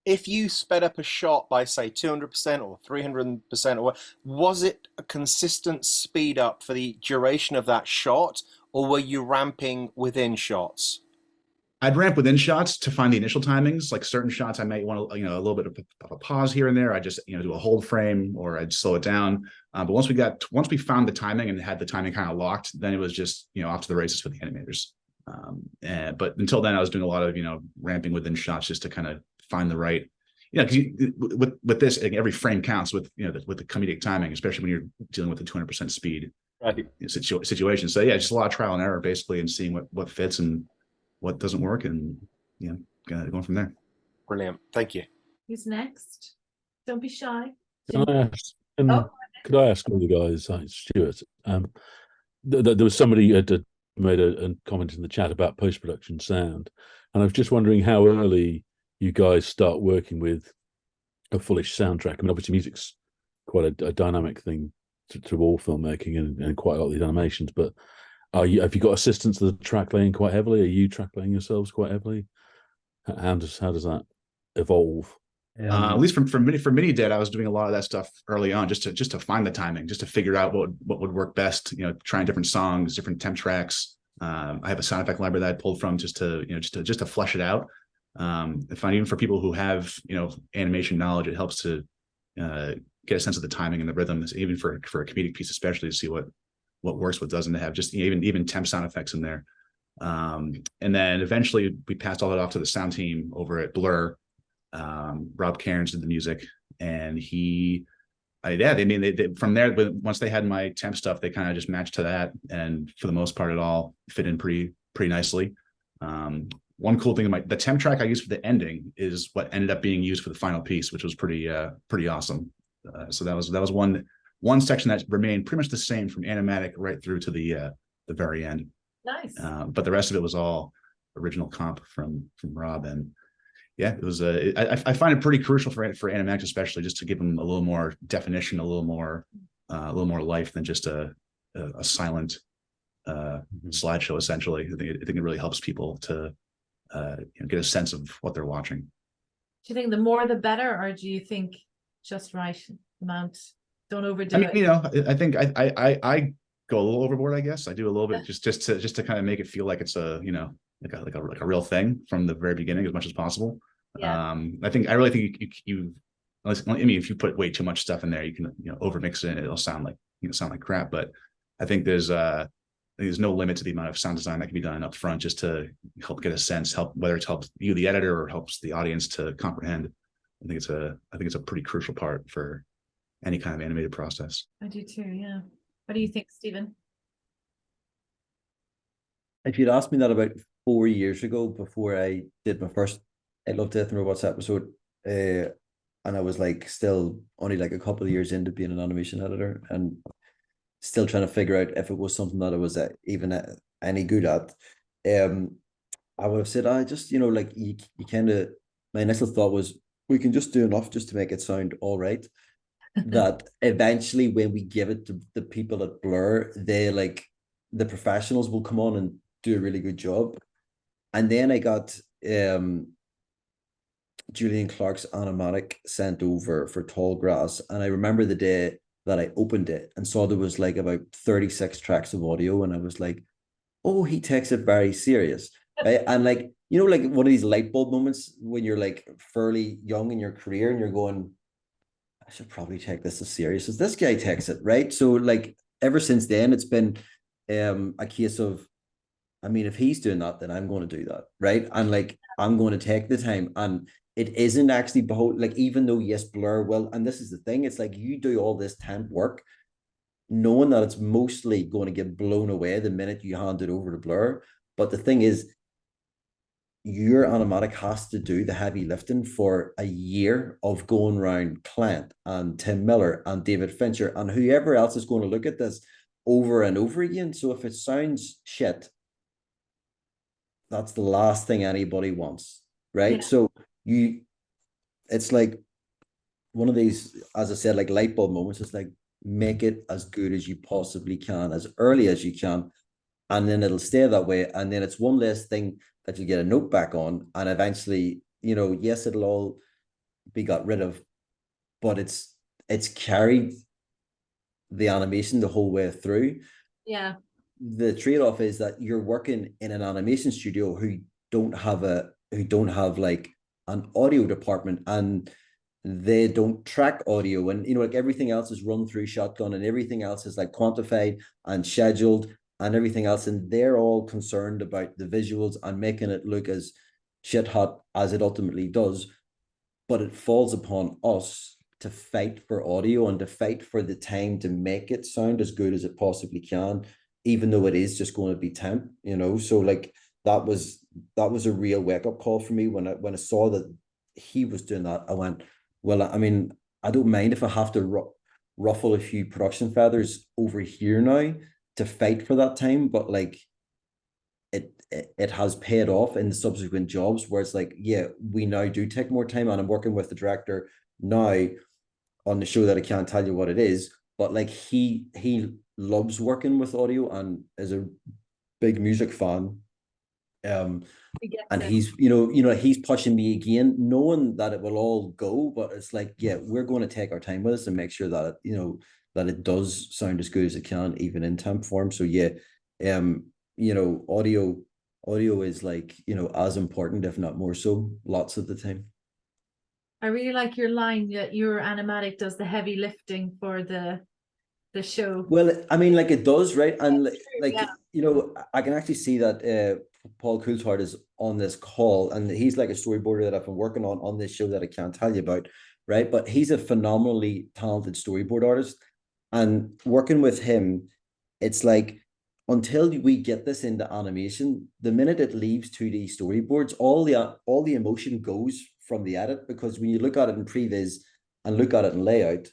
if you sped up a shot by say 200% or 300%, or was it a consistent speed up for the duration of that shot, or were you ramping within shots? I'd ramp within shots to find the initial timings. Like certain shots, I might want to, you know, a little bit of a pause here and there. I just, you know, do a hold frame, or I'd slow it down. But once we found the timing and had the timing kind of locked, then it was just, you know, off to the races for the animators. But until then, I was doing a lot of, you know, ramping within shots just to kind of find the right, you know, because with this, every frame counts with, you know, with the comedic timing, especially when you're dealing with the 200% speed situation. So yeah, just a lot of trial and error basically, and seeing what fits and what doesn't work, and you know, going from there. Brilliant, thank you. Who's next? Don't be shy. Could I ask all the guys, Stuart, there was somebody had made a comment in the chat about post-production sound, and I was just wondering how early you guys start working with a fullish soundtrack. I mean, obviously music's quite a dynamic thing to all filmmaking and quite a lot of these animations, but have you got assistants that are track laying quite heavily? Are you track laying yourselves quite heavily? How does that evolve? At least for Mini Dead, I was doing a lot of that stuff early on, just to find the timing, just to figure out what would work best. You know, trying different songs, different temp tracks. I have a sound effect library that I pulled from just to flesh it out. I find even for people who have, you know, animation knowledge, it helps to get a sense of the timing and the rhythm, even for a comedic piece, especially to see what works, what doesn't, to have just even temp sound effects in there. And then eventually we passed all that off to the sound team over at Blur. Rob Cairns did the music, and they from there, once they had my temp stuff, they kind of just matched to that, and for the most part it all fit in pretty nicely. One cool thing, the temp track I used for the ending is what ended up being used for the final piece, which was pretty awesome. So that was one section that remained pretty much the same from animatic right through to the very end. Nice. But the rest of it was all original comp from Rob, and yeah, it was I find it pretty crucial for animatic, especially, just to give them a little more definition, a little more life than just a silent slideshow. Essentially, I think it really helps people to get a sense of what they're watching. Do you think the more the better, or do you think just right amount? Don't overdo it. You know, I think I go a little overboard. I guess I do a little bit just to kind of make it feel like it's a, you know, like a real thing from the very beginning as much as possible. Yeah. I really think if you put way too much stuff in there, you can, you know, overmix it and it'll sound like crap. But I think there's no limit to the amount of sound design that can be done up front, just to help get a sense, whether it's helped you, the editor, or helps the audience to comprehend. I think it's a pretty crucial part for any kind of animated process. I do too. Yeah. What do you think, Stephen? If you'd asked me that about 4 years ago, before I did my first I Love Death and Robots episode, and I was like still only like a couple of years into being an animation editor, and still trying to figure out if it was something that I was even any good at, I would have said, I just, you know, like you kind of, my initial thought was, we can just do enough just to make it sound all right. That eventually when we give it to the people at Blur, they, like, the professionals will come on and do a really good job. And then I got Julian Clark's animatic sent over for Tallgrass, and I remember the day that I opened it and saw there was like about 36 tracks of audio, and I was like, oh, he takes it very serious, right? And like, you know, like one of these light bulb moments when you're like fairly young in your career and you're going, I should probably take this as serious as this guy takes it, right? So like ever since then, it's been a case of, I mean, if he's doing that, then I'm going to do that, right? And like, I'm going to take the time. And it isn't actually like, even though yes, Blur will, and this is the thing, it's like you do all this temp work, knowing that it's mostly going to get blown away the minute you hand it over to Blur. But the thing is, your animatic has to do the heavy lifting for a year of going around Clint and Tim Miller and David Fincher and whoever else is going to look at this over and over again. So if it sounds shit, that's the last thing anybody wants, right? Yeah. So it's like one of these, as I said, like light bulb moments. It's like, make it as good as you possibly can, as early as you can, and then it'll stay that way. And then it's one less thing that you get a note back on, and eventually, you know, yes, it'll all be got rid of, but it's carried the animation the whole way through. Yeah. The trade-off is that you're working in an animation studio who don't have like an audio department, and they don't track audio, and you know, like everything else is run through shotgun, and everything else is like quantified and scheduled and everything else, and they're all concerned about the visuals and making it look as shit hot as it ultimately does. But it falls upon us to fight for audio and to fight for the time to make it sound as good as it possibly can, even though it is just going to be temp, you know. So like that was a real wake-up call for me when I saw that he was doing that. I went, well, I mean, I don't mind if I have to ruffle a few production feathers over here now to fight for that time, but like it has paid off in the subsequent jobs where it's like, yeah, we now do take more time, and I'm working with the director now on the show that I can't tell you what it is, but like he loves working with audio and is a big music fan. And he's, you know, he's pushing me again, knowing that it will all go, but it's like, yeah, we're going to take our time with this and make sure that it, you know, that it does sound as good as it can, even in temp form. So yeah, you know, audio is like, you know, as important, if not more so, lots of the time. I really like your line that your animatic does the heavy lifting for the show. Well, I mean, like it does, right? And like, yeah, you know, I can actually see that Paul Coulthard is on this call, and he's like a storyboarder that I've been working on this show that I can't tell you about, right? But he's a phenomenally talented storyboard artist, and working with him, it's like, until we get this into animation, the minute it leaves 2D storyboards, all the emotion goes from the edit, because when you look at it in previs and look at it in layout,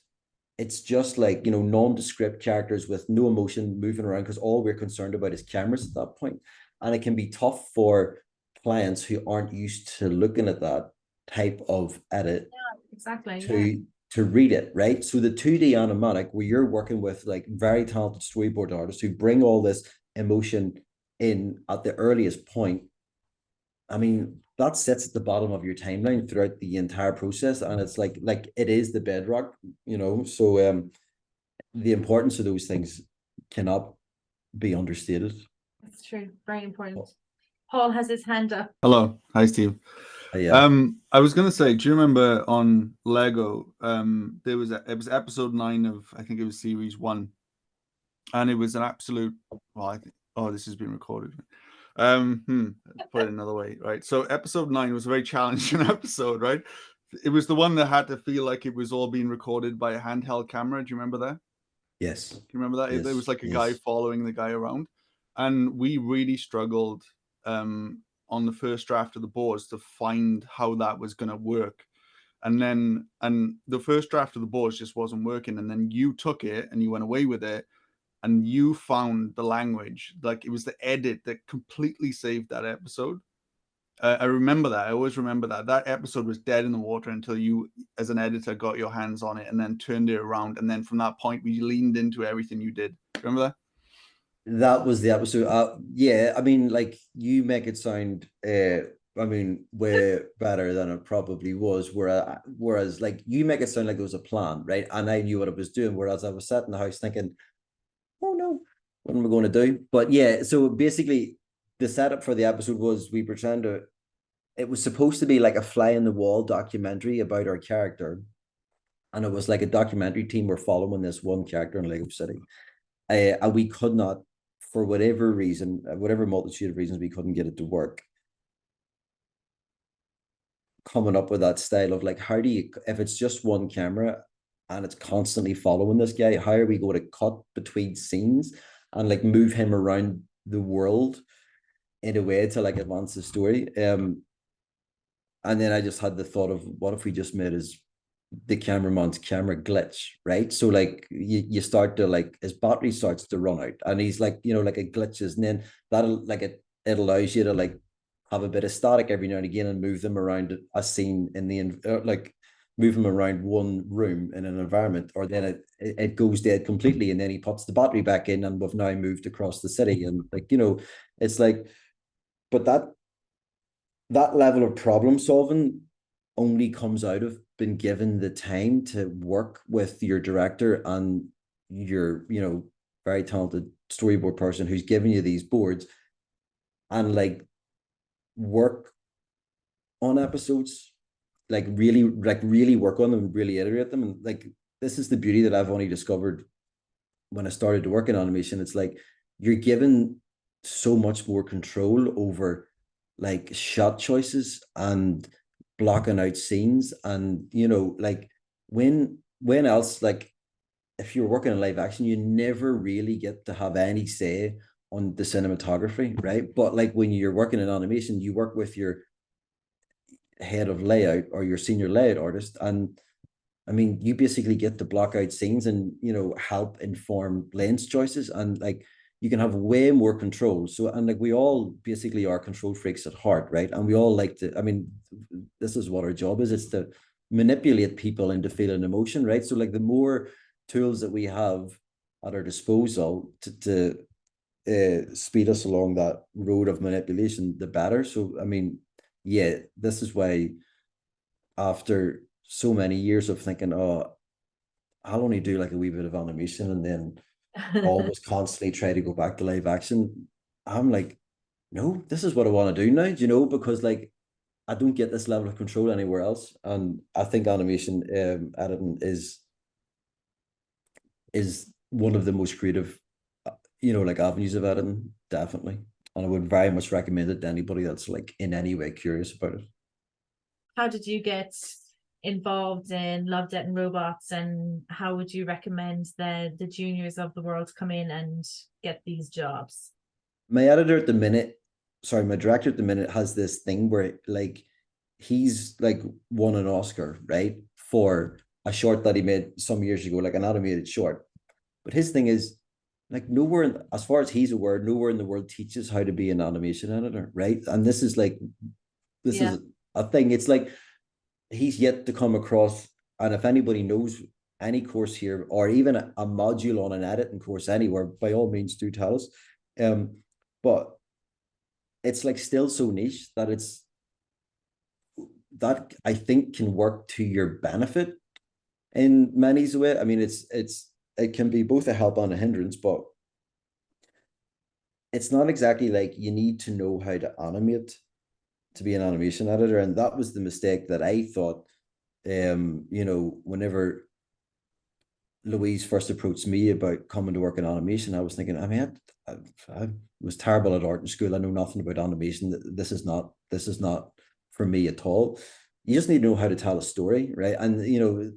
it's just like, you know, nondescript characters with no emotion moving around, because all we're concerned about is cameras at that point. And it can be tough for clients who aren't used to looking at that type of edit. Yeah, exactly. To read it, right? So the 2D animatic, where you're working with like very talented storyboard artists who bring all this emotion in at the earliest point, I mean, that sits at the bottom of your timeline throughout the entire process, and it's like it is the bedrock, you know. So the importance of those things cannot be understated. That's true. Very important. Paul has his hand up. Hello. Hi, Steve. Yeah. I was gonna say, do you remember on Lego, it was episode 9 of, I think it was series 1, and it was an absolute, well, I think, oh, this has been recorded. Put it another way, right? So episode 9 was a very challenging episode, right? It was the one that had to feel like it was all being recorded by a handheld camera. Do you remember that? Yes. Do you remember that? Yes. There was like a guy following the guy around, and we really struggled on the first draft of the boards to find how that was going to work. And the first draft of the boards just wasn't working. And then you took it and you went away with it, and you found the language. Like, it was the edit that completely saved that episode. I remember that. I always remember that episode was dead in the water until you, as an editor, got your hands on it and then turned it around. And then from that point, we leaned into everything you did. Remember that? That was the episode. Yeah, I mean, like, you make it sound I mean, way better than it probably was. Whereas like you make it sound like there was a plan, right? And I knew what I was doing. Whereas I was sat in the house thinking, oh no, what am I going to do? But yeah, so basically the setup for the episode was we were trying to, it was supposed to be like a fly in the wall documentary about our character. And it was like a documentary team were following this one character in Lego City. And we could not, for whatever reason, whatever multitude of reasons, we couldn't get it to work. Coming up with that style of like, how do you, if it's just one camera and it's constantly following this guy, how are we going to cut between scenes and like move him around the world in a way to like advance the story? And then I just had the thought of what if we just made the cameraman's camera glitch, right? So like you start to like his battery starts to run out and he's like, you know, like it glitches, and then that'll like it allows you to like have a bit of static every now and again and move them around a scene in the like move them around one room in an environment, or then it goes dead completely and then he puts the battery back in and we've now moved across the city. And like, you know, it's like, but that level of problem solving only comes out of being given the time to work with your director and your, you know, very talented storyboard person who's giving you these boards and like work on episodes, like really work on them, really iterate them. And like, this is the beauty that I've only discovered when I started to work in animation. It's like, you're given so much more control over like shot choices and blocking out scenes. And you know, like when else, like if you're working in live action, you never really get to have any say on the cinematography, right? But like when you're working in animation, you work with your head of layout or your senior layout artist, and I mean, you basically get to block out scenes and, you know, help inform lens choices, and like you can have way more control. So, and like we all basically are control freaks at heart, right? And we all like to, I mean, this is what our job is. It's to manipulate people into feeling emotion, right? So like the more tools that we have at our disposal to speed us along that road of manipulation, the better. So, I mean, yeah, this is why after so many years of thinking, oh, I'll only do like a wee bit of animation and then always constantly try to go back to live action, I'm like, no, this is what I want to do now, you know, because like I don't get this level of control anywhere else. And I think animation editing is one of the most creative, you know, like avenues of editing, definitely. And I would very much recommend it to anybody that's like in any way curious about it. How did you get involved in Love, Death and Robots, and how would you recommend the juniors of the world come in and get these jobs? My editor at the minute, sorry, my director at the minute has this thing where like he's like won an Oscar, right, for a short that he made some years ago, like an animated short. But his thing is like nowhere, as far as he's aware, nowhere in the world teaches how to be an animation editor, right? And this is like, this is a thing. It's like he's yet to come across, and if anybody knows any course here or even a module on an editing course anywhere, by all means do tell us. But it's like still so niche that it's that I think can work to your benefit in many ways. I mean, it can be both a help and a hindrance, but it's not exactly like you need to know how to animate to be an animation editor. And that was the mistake that I thought, you know, whenever Louise first approached me about coming to work in animation, I was thinking, I mean, I was terrible at art in school. I know nothing about animation. This is not for me at all. You just need to know how to tell a story, right? And you know,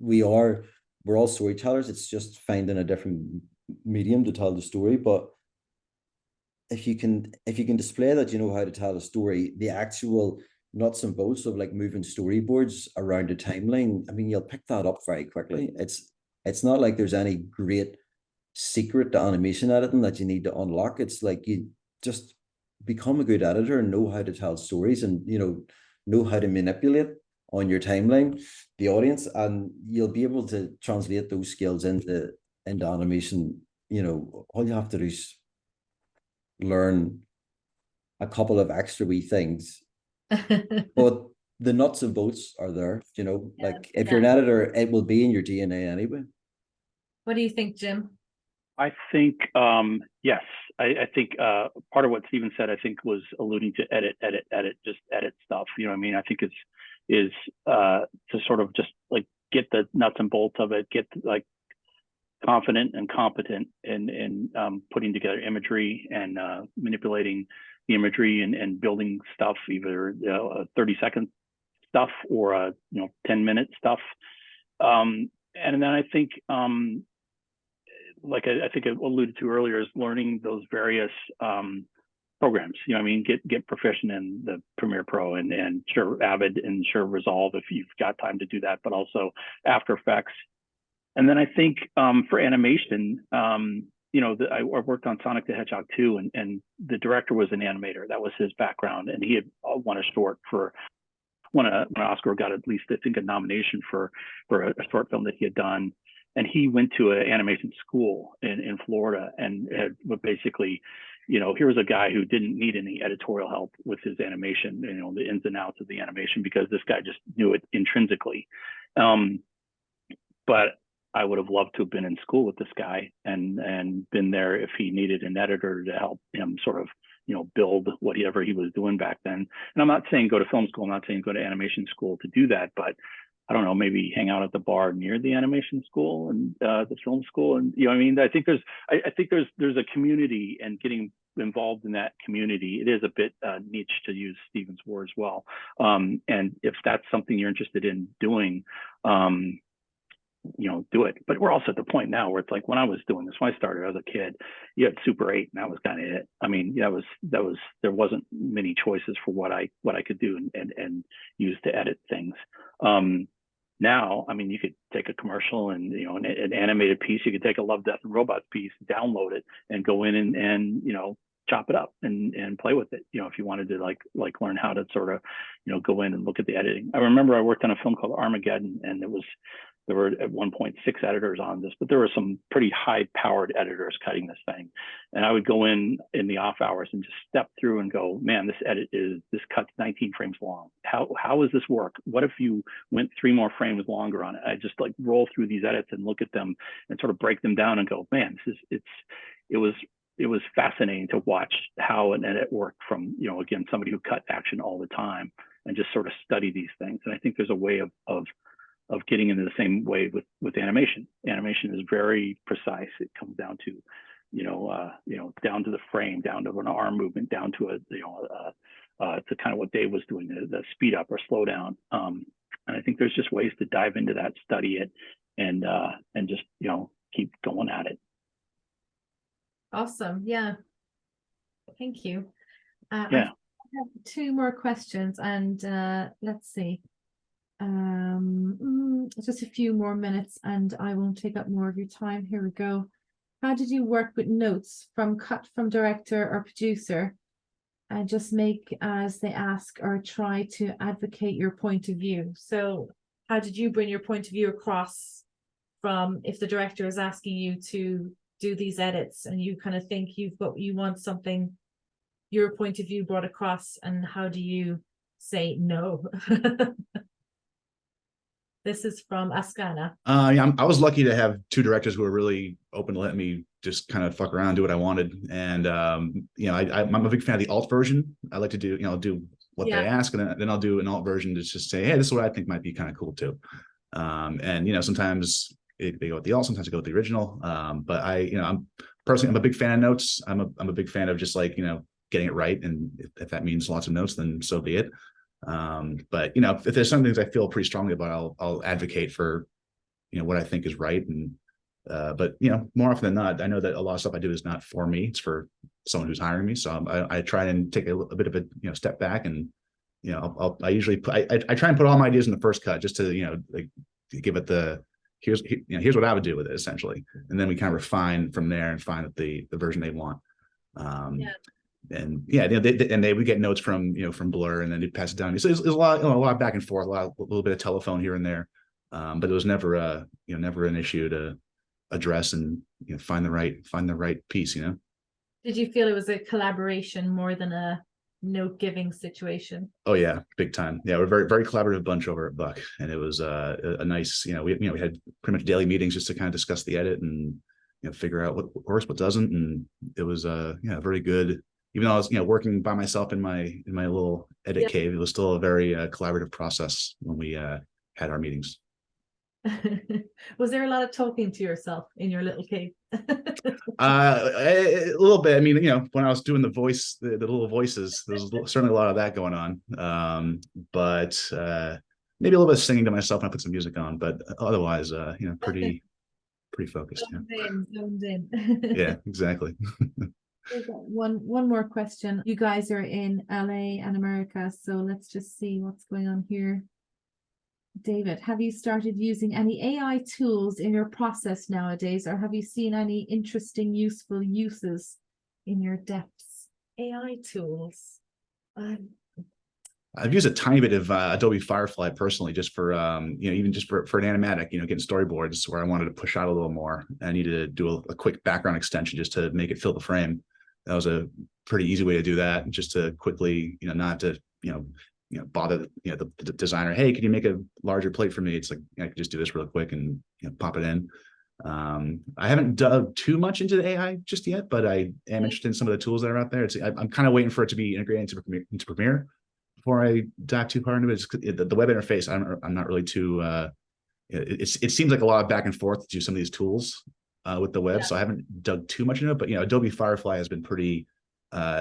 we're all storytellers. It's just finding a different medium to tell the story. But if you can display that you know how to tell a story, the actual nuts and bolts of like moving storyboards around a timeline, I mean, you'll pick that up very quickly. It's not like there's any great secret to animation editing that you need to unlock. It's like you just become a good editor and know how to tell stories, and you know how to manipulate on your timeline the audience, and you'll be able to translate those skills into animation. You know, all you have to do is learn a couple of extra wee things, but the nuts and bolts are there. You know, Yeah, like if you're an editor, it will be in your DNA anyway. What do you think, Jim? I think, yes, I think part of what Stephen said, I think, was alluding to edit, just edit stuff. You know what I mean? I think is to sort of just like get the nuts and bolts of it, get like confident and competent in putting together imagery and manipulating the imagery and building stuff, either 30-second stuff or 10-minute stuff. And then I think, like I think I alluded to earlier, is learning those various programs. You know what I mean? Get proficient in the Premiere Pro and sure Avid and sure Resolve if you've got time to do that, but also After Effects. And then I think for animation, I worked on Sonic the Hedgehog 2, and the director was an animator. That was his background, and he had won an Oscar, got at least I think a nomination for a short film that he had done. And he went to an animation school in Florida and had basically, here was a guy who didn't need any editorial help with his animation, the ins and outs of the animation, because this guy just knew it intrinsically. But I would have loved to have been in school with this guy and been there if he needed an editor to help him sort of, build whatever he was doing back then. And I'm not saying go to film school. I'm not saying go to animation school to do that, but I don't know, maybe hang out at the bar near the animation school and the film school. And, I mean, I think there's a community, and getting involved in that community, it is a bit niche, to use Stephen's word as well. And if that's something you're interested in doing, do it. But we're also at the point now where it's like, when I was doing this, when I started as a kid, you had Super 8 and that was kind of it. I mean, there wasn't many choices for what I could do and use to edit things. Now, I mean, you could take a commercial and, an animated piece, you could take a Love, Death and Robots piece, download it and go in and chop it up and play with it. If you wanted to like learn how to sort of, go in and look at the editing. I remember I worked on a film called Armageddon, and there were at one point 6 editors on this, but there were some pretty high powered editors cutting this thing. And I would go in the off hours and just step through and go, man, this cut's 19 frames long. How does this work? What if you went 3 more frames longer on it? I just like roll through these edits and look at them and sort of break them down and go, man, it was fascinating to watch how an edit worked from, again, somebody who cut action all the time and just sort of study these things. And I think there's a way of getting into the same way with animation. Animation is very precise. It comes down to, down to the frame, down to an arm movement, down to to kind of what Dave was doing, the speed up or slow down. And I think there's just ways to dive into that, study it, and just, keep going at it. Awesome. Yeah. Thank you. Yeah. I have 2 more questions, and let's see. Just a few more minutes and I won't take up more of your time. Here we go. How did you work with notes from cut from director or producer, and just make as they ask or try to advocate your point of view? So how did you bring your point of view across from, if the director is asking you to do these edits and you kind of think you want something, your point of view brought across, and how do you say no? This is from Askana. I was lucky to have 2 directors who were really open to let me just kind of fuck around, do what I wanted. And, I'm a big fan of the alt version. I like to do, do what they ask, and then I'll do an alt version to just say, hey, this is what I think might be kind of cool too. And, sometimes they go with the alt, sometimes they go with the original. But I'm a big fan of notes. I'm a big fan of just like, getting it right. And if that means lots of notes, then so be it. But if there's some things I feel pretty strongly about, I'll advocate for what I think is right. And but more often than not, I know that a lot of stuff I do is not for me, it's for someone who's hiring me. So I try and take a bit of a step back, and I usually I try and put all my ideas in the first cut, just to like give it the here's what I would do with it essentially, and then we kind of refine from there and find the version they want. And they would get notes from from Blur, and then they'd pass it down. So it was a lot back and forth, a little bit of telephone here and there, but it was never never an issue to address and find the right piece. Did you feel it was a collaboration more than a note-giving situation. Oh yeah, big time. Yeah, we're a very, very collaborative bunch over at Buck, and it was a nice, we had pretty much daily meetings just to kind of discuss the edit and figure out what works, what doesn't, and it was very good. Even though I was working by myself in my little edit cave, it was still a very collaborative process when we had our meetings. Was there a lot of talking to yourself in your little cave? A little bit. I mean, when I was doing the voice, the little voices, there's certainly a lot of that going on. But maybe a little bit of singing to myself when I put some music on. But otherwise, pretty focused. Zoned in. Yeah, exactly. One more question. You guys are in LA and America, so let's just see what's going on here. David, have you started using any AI tools in your process nowadays, or have you seen any interesting, useful uses in your depths? AI tools. I've used a tiny bit of Adobe Firefly personally, just for even just for an animatic, getting storyboards where I wanted to push out a little more. I needed to do a quick background extension just to make it fill the frame. That was a pretty easy way to do that, just to quickly, not to bother the designer. Hey, can you make a larger plate for me? It's like I could just do this real quick and pop it in. I haven't dug too much into the AI just yet, but I am interested in some of the tools that are out there. I'm kind of waiting for it to be integrated into Premiere before I dive too far into it. The web interface, I'm not really too. It seems like a lot of back and forth to do some of these tools with the web, so I haven't dug too much into it. But Adobe Firefly has been pretty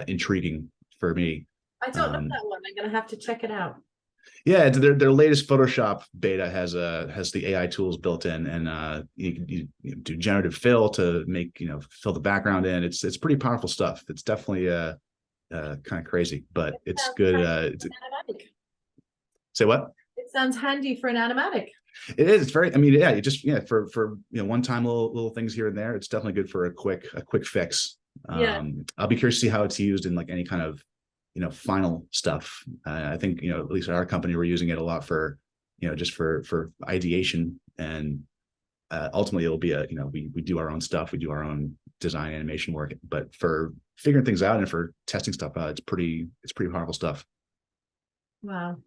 intriguing for me. I don't know that one. I'm gonna have to check it out. Yeah, their latest Photoshop beta has the AI tools built in, and you can do generative fill to make fill the background in. It's pretty powerful stuff. It's definitely kind of crazy, but it's good. Say what? It sounds handy for an animatic. It is. It's very. I mean, yeah. You just for one-time little things here and there. It's definitely good for a quick fix. I'll be curious to see how it's used in like any kind of final stuff. I think at least at our company we're using it a lot for just for ideation, and ultimately it'll be we do our own stuff, we do our own design animation work, but for figuring things out and for testing stuff out, it's pretty powerful stuff. Wow.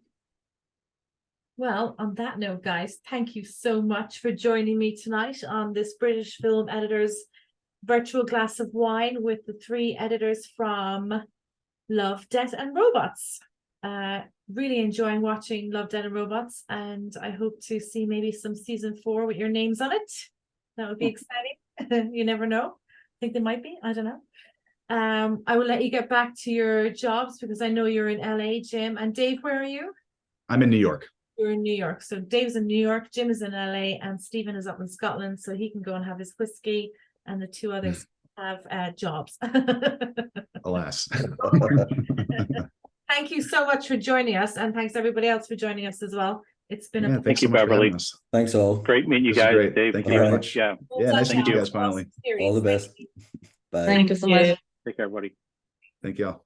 Well, on that note, guys, thank you so much for joining me tonight on this British Film Editors virtual glass of wine with the 3 editors from Love, Death and Robots. Really enjoying watching Love, Death and Robots, and I hope to see maybe some season 4 with your names on it. That would be exciting. You never know. I think they might be. I don't know. I will let you get back to your jobs because I know you're in LA, Jim. And Dave, where are you? I'm in New York. You're in New York. So Dave's in New York, Jim is in LA, and Stephen is up in Scotland, so he can go and have his whiskey, and the 2 others have jobs. Alas. Thank you so much for joining us, and thanks everybody else for joining us as well. It's been a thank you, Beverly. Thanks all. Great meeting you guys, Dave. Thank you very much. Yeah, nice to meet you guys finally. All the best. Bye. Thank you so much. take care, everybody. Thank you all.